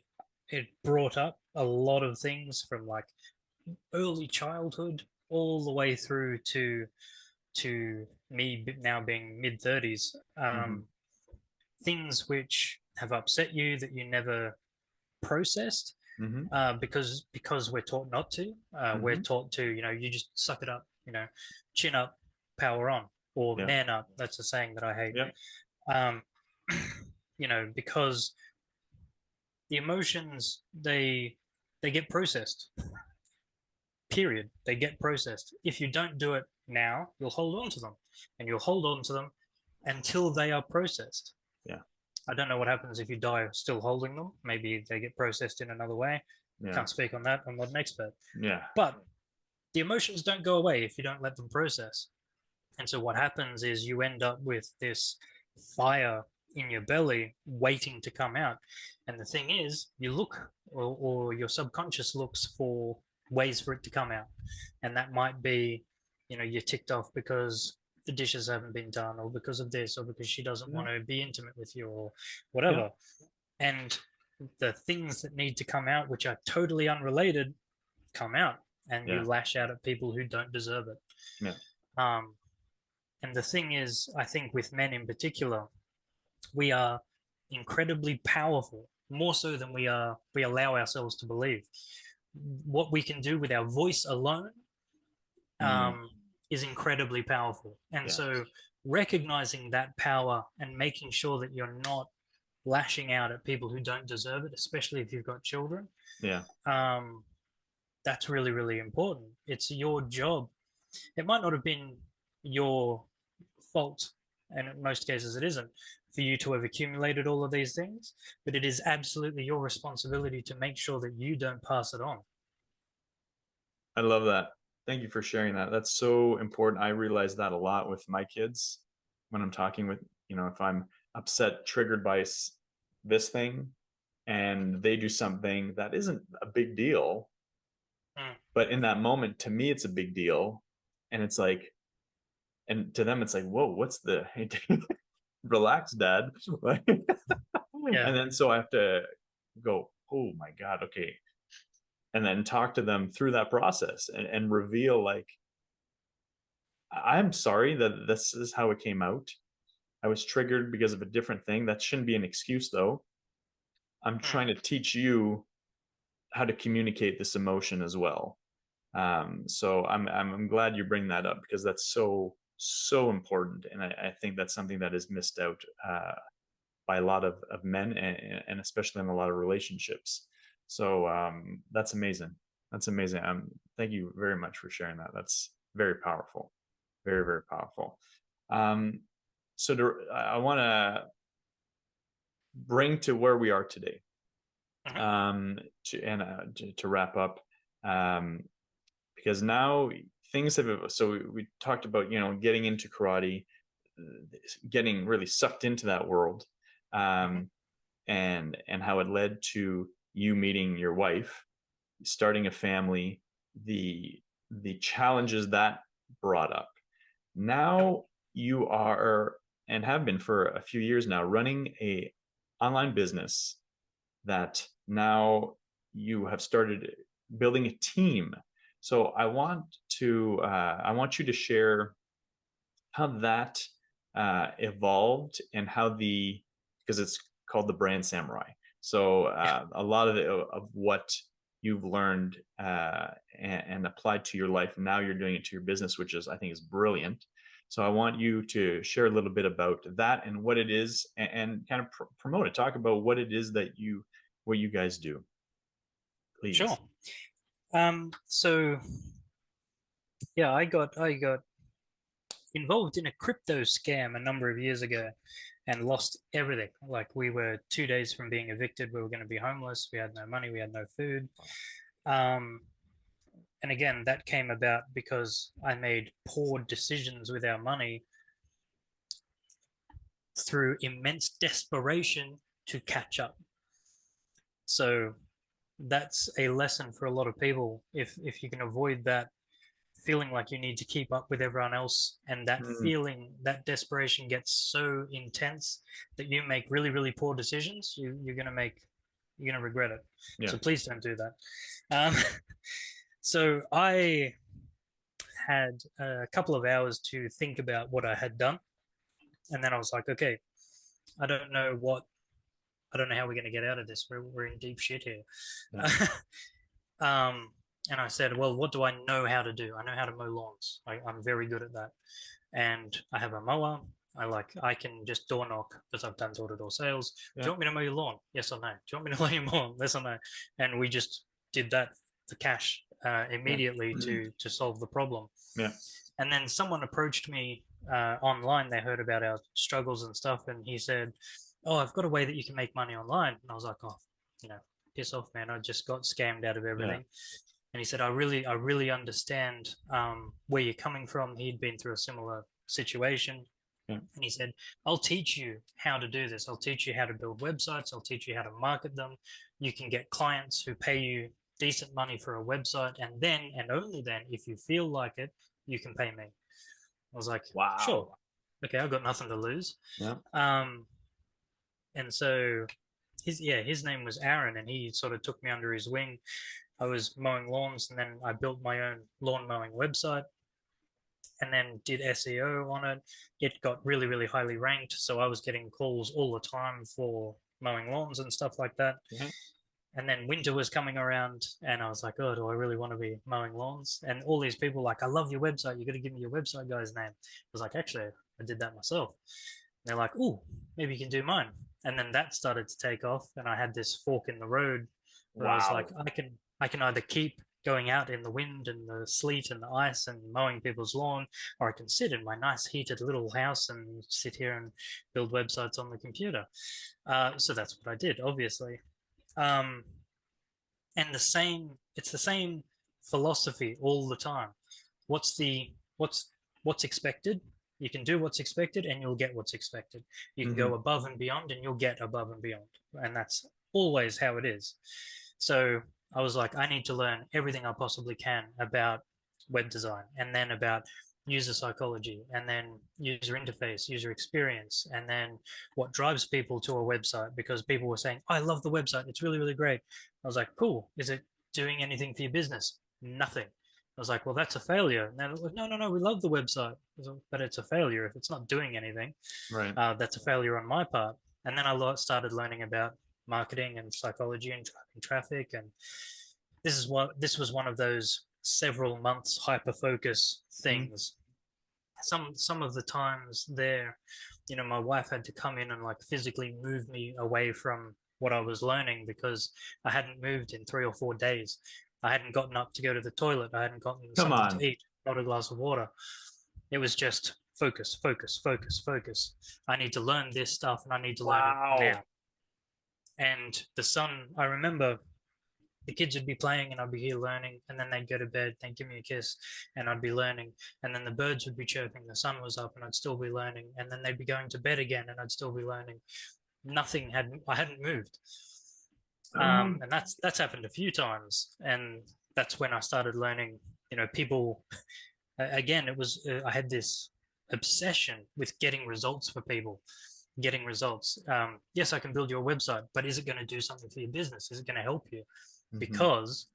brought up a lot of things from like early childhood all the way through to me now being mid 30s. Mm-hmm. Things which have upset you that you never processed, Mm-hmm. because we're taught not to. We're Mm-hmm. taught to, you just suck it up, chin up, power on, or Yeah. man up. That's a saying that I hate. Yeah. Um, because the emotions, they get processed. Period. They get processed. If you don't do it now, you'll hold on to them, and you'll hold on to them until they are processed. Yeah. I don't know what happens if you die still holding them. Maybe they get processed in another way. Yeah. Can't speak on that. I'm not an expert. Yeah. But the emotions don't go away if you don't let them process. And so what happens is you end up with this fire in your belly waiting to come out. And the thing is, you look, or your subconscious looks for ways for it to come out. And that might be, you're ticked off because the dishes haven't been done, or because of this, or because she doesn't Yeah. want to be intimate with you, or Yeah. whatever. And the things that need to come out, which are totally unrelated, come out, and you Yeah. lash out at people who don't deserve it. Yeah. And the thing is, I think with men in particular, we are incredibly powerful, more so than we allow ourselves to believe. What we can do with our voice alone is incredibly powerful. And Yeah. so recognizing that power and making sure that you're not lashing out at people who don't deserve it, especially if you've got children, Yeah. that's really, really important. It's your job. It might not have been your fault, and in most cases it isn't, for you to have accumulated all of these things, but it is absolutely your responsibility to make sure that you don't pass it on. I love that. Thank you for sharing that. That's so important. I realize that a lot with my kids when I'm talking with, if I'm upset, triggered by this thing, and they do something that isn't a big deal, but in that moment, to me, it's a big deal. And it's like, and to them, it's like, whoa, what's the, relax, dad. Yeah. And then so I have to go, oh my God, okay. And then talk to them through that process and reveal, like, I'm sorry that this is how it came out. I was triggered because of a different thing. That shouldn't be an excuse, though. I'm trying to teach you how to communicate this emotion as well. So I'm glad you bring that up, because that's so important, and I think that's something that is missed out by a lot of men, and especially in a lot of relationships. So that's amazing. That's amazing. Thank you very much for sharing that. That's very powerful, very, very powerful. So I want to bring to where we are today. To wrap up, because now things have, so we talked about, getting into karate, getting really sucked into that world, and how it led to you meeting your wife, starting a family, the challenges that brought up. Now you are, and have been for a few years now, running a online business that now you have started building a team. So I want you to share how that evolved, and how because it's called the Brand Samurai. So a lot of what you've learned and applied to your life, now you're doing it to your business, which I think is brilliant. So I want you to share a little bit about that and what it is, and kind of promote it. Talk about what it is that what you guys do, please. Sure. So yeah, I got involved in a crypto scam a number of years ago and lost everything. Like, we were 2 days from being evicted. We were going to be homeless. We had no money. We had no food. And again, that came about because I made poor decisions with our money through immense desperation to catch up. So that's a lesson for a lot of people. If you can avoid that feeling like you need to keep up with everyone else, and that Mm, feeling, that desperation gets so intense that you make really, really poor decisions. You're gonna regret it. yeah. So please don't do that. Um, so I had a couple of hours to think about what I had done, and then I was like, okay, I don't know what, I don't know how we're gonna get out of this. We're in deep shit here. Yeah. Um, and I said, well, what do I know how to do? I know how to mow lawns. I'm very good at that. And I have a mower. I can just door knock because I've done door-to-door sales. Yeah. Do you want me to mow your lawn? Yes or no? Do you want me to mow your lawn? Yes or no? And we just did that for cash immediately to solve the problem. Yeah. And then someone approached me online. They heard about our struggles and stuff, and he said, "Oh, I've got a way that you can make money online." And I was like, "Oh, you know, piss off, man! I just got scammed out of everything." And he said, I really understand where you're coming from. He'd been through a similar situation. Yeah. And he said, I'll teach you how to do this. I'll teach you how to build websites. I'll teach you how to market them. You can get clients who pay you decent money for a website. And then, and only then, if you feel like it, you can pay me. I was like, Wow. sure. Okay, I've got nothing to lose. Yeah. And so his name was Aaron, and he sort of took me under his wing. I was mowing lawns, and then I built my own lawn mowing website and then did SEO on it. It got really, really highly ranked. So I was getting calls all the time for mowing lawns and stuff like that. Mm-hmm. And then winter was coming around, and I was like, oh, do I really want to be mowing lawns? And all these people were like, I love your website. You got to give me your website guy's name. I was like, actually, I did that myself. And they're like, oh, maybe you can do mine. And then that started to take off, and I had this fork in the road where I was like, I can either keep going out in the wind and the sleet and the ice and mowing people's lawn, or I can sit in my nice heated little house and sit here and build websites on the computer. So that's what I did, obviously. And it's the same philosophy all the time. What's expected? You can do what's expected and you'll get what's expected. You can go above and beyond and you'll get above and beyond. And that's always how it is. So I was like, I need to learn everything I possibly can about web design, and then about user psychology, and then user interface, user experience, and then what drives people to a website, because people were saying, I love the website. It's really, really great. I was like, cool. Is it doing anything for your business? Nothing. I was like, well, that's a failure. And they're like, no, we love the website, but it's a failure if it's not doing anything. Right. That's a failure on my part. And then I started learning about marketing and psychology and driving traffic, and this was one of those several months hyper focus things. Some of the times there, my wife had to come in and like physically move me away from what I was learning, because I hadn't moved in 3 or 4 days. I hadn't gotten up to go to the toilet. I hadn't gotten something to eat, got a glass of water. It was just focus. I need to learn this stuff, and I need to learn it now. And the sun, I remember the kids would be playing and I'd be here learning, and then they'd go to bed, they'd give me a kiss and I'd be learning, and then the birds would be chirping, the sun was up and I'd still be learning, and then they'd be going to bed again and I'd still be learning. I hadn't moved. And that's happened a few times, and that's when I started learning, people, again, it was, I had this obsession with getting results for people. Getting results. Yes, I can build your website, but is it going to do something for your business? Is it going to help you? Because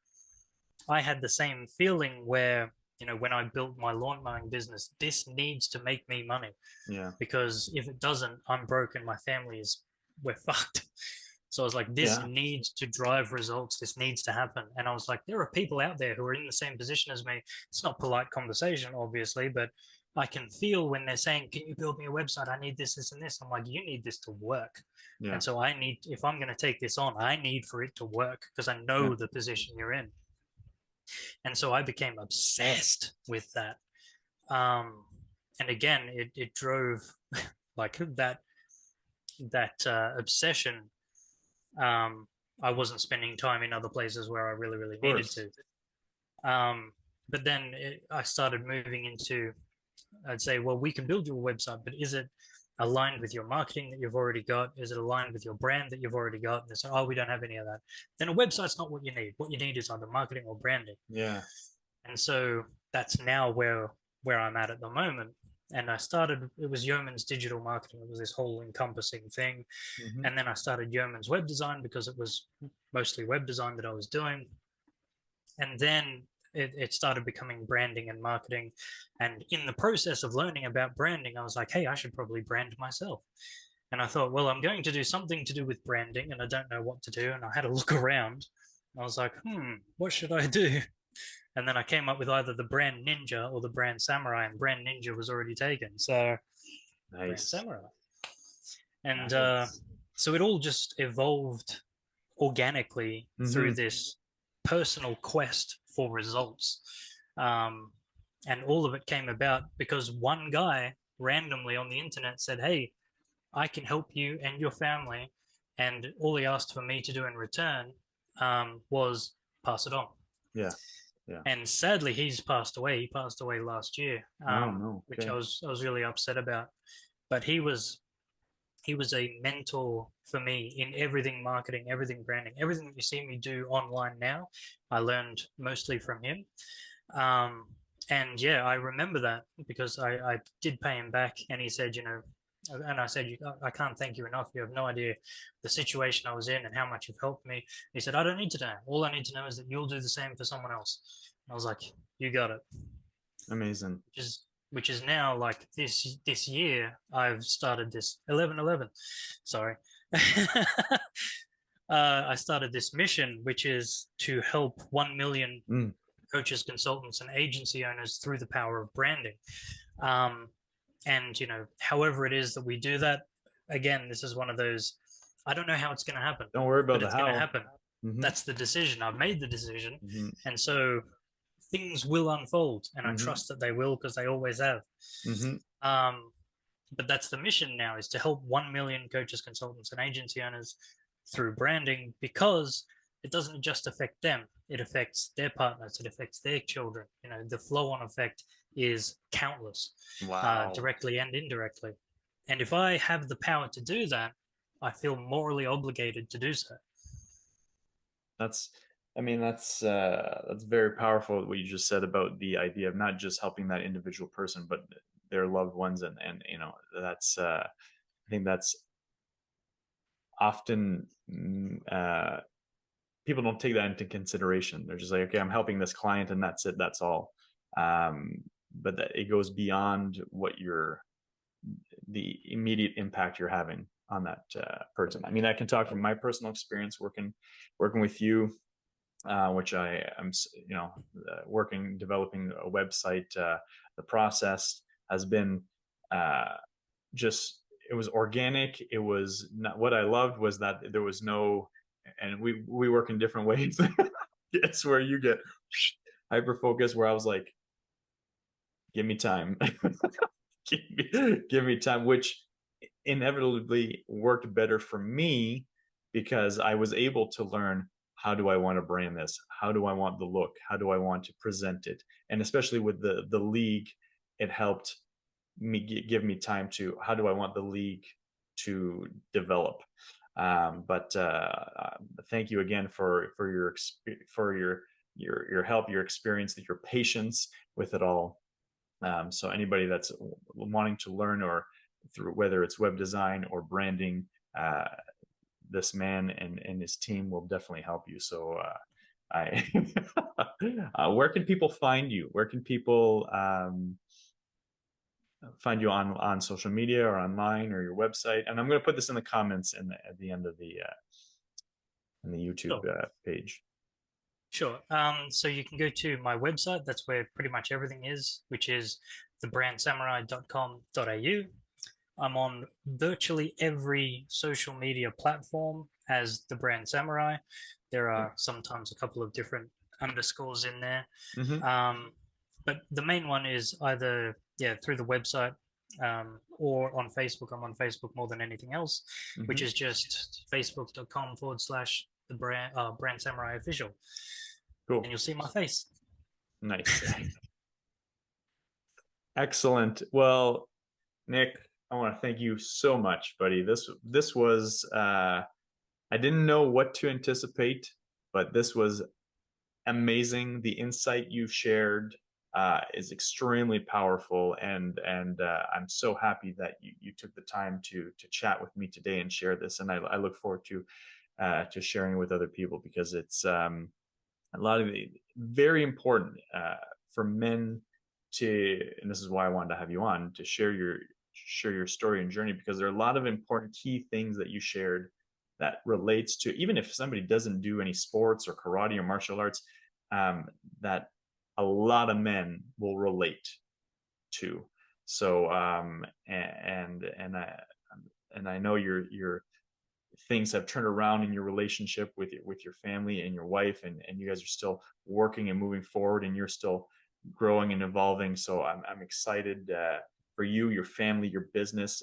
I had the same feeling where, when I built my lawn mowing business, this needs to make me money. Yeah. Because if it doesn't, I'm broke and my family we're fucked. So I was like, this needs to drive results. This needs to happen. And I was like, there are people out there who are in the same position as me. It's not polite conversation, obviously, but I can feel when they're saying, can you build me a website? I need this, this, and this. I'm like, you need this to work. Yeah. And so if I'm going to take this on, I need for it to work, because I know the position you're in. And so I became obsessed with that. And again, it drove like that obsession. I wasn't spending time in other places where I really, really needed to. But then I started moving into, I'd say, well, we can build your website, but is it aligned with your marketing that you've already got? Is it aligned with your brand that you've already got? And they say, oh, we don't have any of that. Then a website's not what you need. What you need is either marketing or branding. Yeah. And so that's now where I'm at the moment. And I started, it was Yeomans digital marketing. It was this whole encompassing thing. Mm-hmm. And then I started Yeomans web design because it was mostly web design that I was doing. And then it started becoming branding and marketing. And in the process of learning about branding, I was like, hey, I should probably brand myself. And I thought, well, I'm going to do something to do with branding and I don't know what to do. And I had a look around. I was like, what should I do? And then I came up with either the brand Ninja or the brand Samurai, and brand Ninja was already taken. So brand Nice. Samurai. And Nice. so it all just evolved organically Mm-hmm. through this personal quest for results. Um, and all of it came about because one guy randomly on the internet said, hey, I can help you and your family. And all he asked for me to do in return was pass it on. Yeah. Yeah. And sadly, he's passed away. He passed away last year, Oh no. which Okay. I was really upset about. But he was a mentor for me in everything marketing, everything branding, everything that you see me do online now. I learned mostly from him. Um, and yeah, I remember that because I did pay him back, and he said, you know, and I said, I can't thank you enough. You have no idea the situation I was in and how much you've helped me. He said, I don't need to know. All I need to know is that you'll do the same for someone else. And I was like, you got it. Amazing. Which is now like this year I've started this 1111. Sorry. I started this mission, which is to help 1 million Mm. coaches, consultants, and agency owners through the power of branding. Um, and, you know, however it is that we do that, again, this is one of those, I don't know how it's going to happen, Don't worry about but the it's going to how. happen. Mm-hmm. That's the decision. I've made the decision. Mm-hmm. And so things will unfold, and I Mm-hmm. trust that they will because they always have. Mm-hmm. Um, but that's the mission now, is to help 1 million coaches, consultants, and agency owners through branding, because it doesn't just affect them, it affects their partners, it affects their children. You know, the flow on effect is countless, Wow. directly and indirectly. And if I have the power to do that, I feel morally obligated to do so. That's, I mean, that's very powerful what you just said about the idea of not just helping that individual person, but their loved ones, and you know, that's I think that's often people don't take that into consideration. They're just like, okay, I'm helping this client, and that's it, that's all. But that it goes beyond what the immediate impact you're having on that person. I mean, I can talk from my personal experience working with you, which I am, you know, developing a website. The process has been just, it was organic. It was not, what I loved was that there was no, and we work in different ways. It's where you get hyper focused, where I was like, give me time. Give me time, which inevitably worked better for me because I was able to learn, how do I want to brand this? How do I want the look? How do I want to present it? And especially with the league, it helped me give me time to, how do I want the league to develop? But thank you again for your help, your experience, your patience with it all. So anybody that's wanting to learn, or through whether it's web design or branding, uh, this man and his team will definitely help you. So I, where can people find you? Where can people find you on social media or online, or your website? And I'm going to put this in the comments at the end of the in the YouTube Sure. page. Sure. So you can go to my website. That's where pretty much everything is, which is thebrandsamurai.com.au. I'm on virtually every social media platform as the Brand Samurai. There are sometimes a couple of different underscores in there. Mm-hmm. But the main one is either, yeah, through the website, or on Facebook. I'm on Facebook more than anything else, which Mm-hmm. is just facebook.com/the brand Samurai official. Cool. And you'll see my face. Nice. Excellent. Well, Nick, I want to thank you so much, buddy. This was I didn't know what to anticipate, but this was amazing. The insight you've shared is extremely powerful, and I'm so happy that you took the time to chat with me today and share this. And I look forward to sharing with other people, because it's a lot of very important for men to, and this is why I wanted to have you on, to share your story and journey, because there are a lot of important key things that you shared that relates to, even if somebody doesn't do any sports or karate or martial arts, that a lot of men will relate to. So and I know your things have turned around in your relationship with your family and your wife, and you guys are still working and moving forward, and you're still growing and evolving. So I'm excited for you, your family, your business.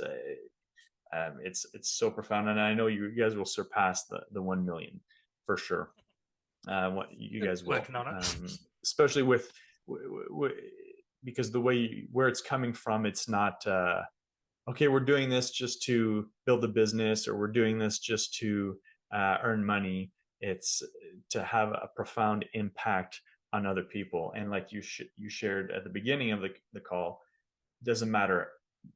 It's so profound, and I know you guys will surpass the 1 million for sure. What you guys will, Working on it. especially with because the way where it's coming from, it's not okay, we're doing this just to build a business, or we're doing this just to earn money. It's to have a profound impact on other people. And like you shared at the beginning of the call, doesn't matter.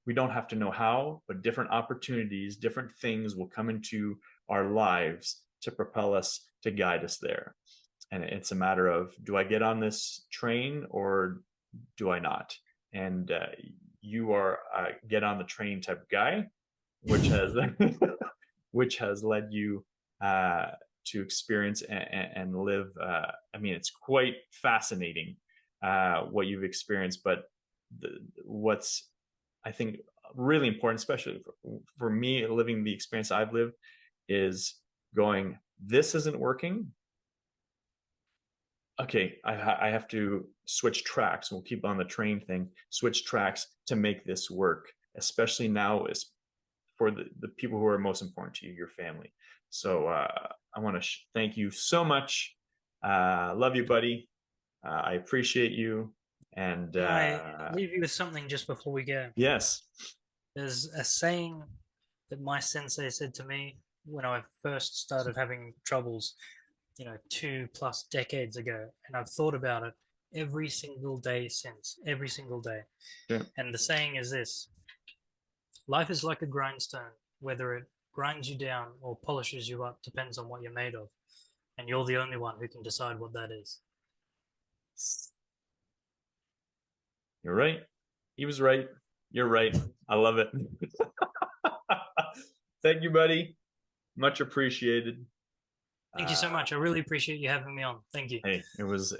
We don't have to know how, but different opportunities, different things will come into our lives to propel us, to guide us there. And it's a matter of, do I get on this train or do I not? And you are a get on the train type guy, which has which has led you to experience and live. I mean, it's quite fascinating what you've experienced, but what's, I think, really important, especially for me, living the experience I've lived, is going, this isn't working. Okay, I have to switch tracks. We'll keep on the train thing, switch tracks to make this work, especially now is for the people who are most important to you, your family. So I want to thank you so much. Love you, buddy. I appreciate you. And Can I leave you with something just before we go? yes. There's a saying that my sensei said to me when I first started having troubles, 2+ decades ago, and I've thought about it every single day since, every single day. Yeah. And the saying is this: life is like a grindstone. Whether it grinds you down or polishes you up depends on what you're made of. And you're the only one who can decide what that is. You're right. He was right. You're right. I love it. Thank you, buddy. Much appreciated. Thank you so much. I really appreciate you having me on. Thank you. Hey, it was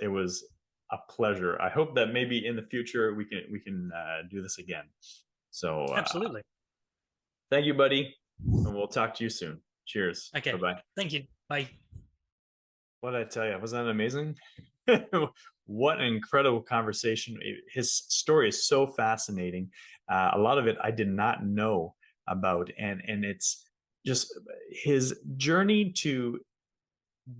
a pleasure. I hope that maybe in the future we can do this again. So Absolutely. Thank you, buddy, and we'll talk to you soon. Cheers. Okay. Bye-bye. Thank you. Bye. What did I tell you? Wasn't that amazing? What an incredible conversation. His story is so fascinating. A lot of it I did not know about, and it's just his journey to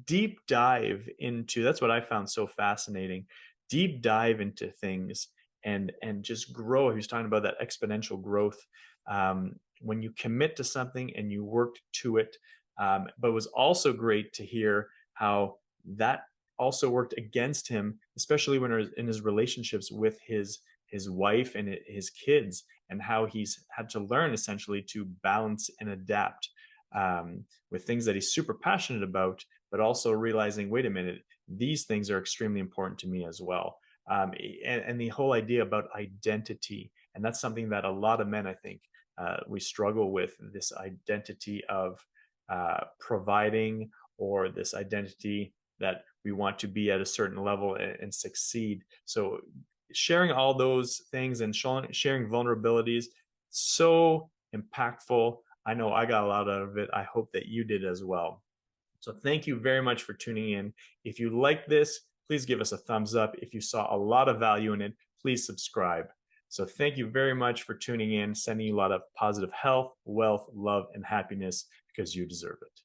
deep dive into, that's what I found so fascinating, deep dive into things and just grow. He was talking about that exponential growth, when you commit to something and you work to it. But it was also great to hear how that also worked against him, especially when it was in his relationships with his wife and his kids, and how he's had to learn essentially to balance and adapt with things that he's super passionate about, but also realizing, wait a minute, these things are extremely important to me as well. And the whole idea about identity, and that's something that a lot of men, I think, we struggle with, this identity of providing, or this identity that we want to be at a certain level and succeed. So sharing all those things and sharing vulnerabilities, so impactful. I know I got a lot out of it. I hope that you did as well. So thank you very much for tuning in. If you like this, please give us a thumbs up. If you saw a lot of value in it, please subscribe. So thank you very much for tuning in, sending you a lot of positive health, wealth, love, and happiness, because you deserve it.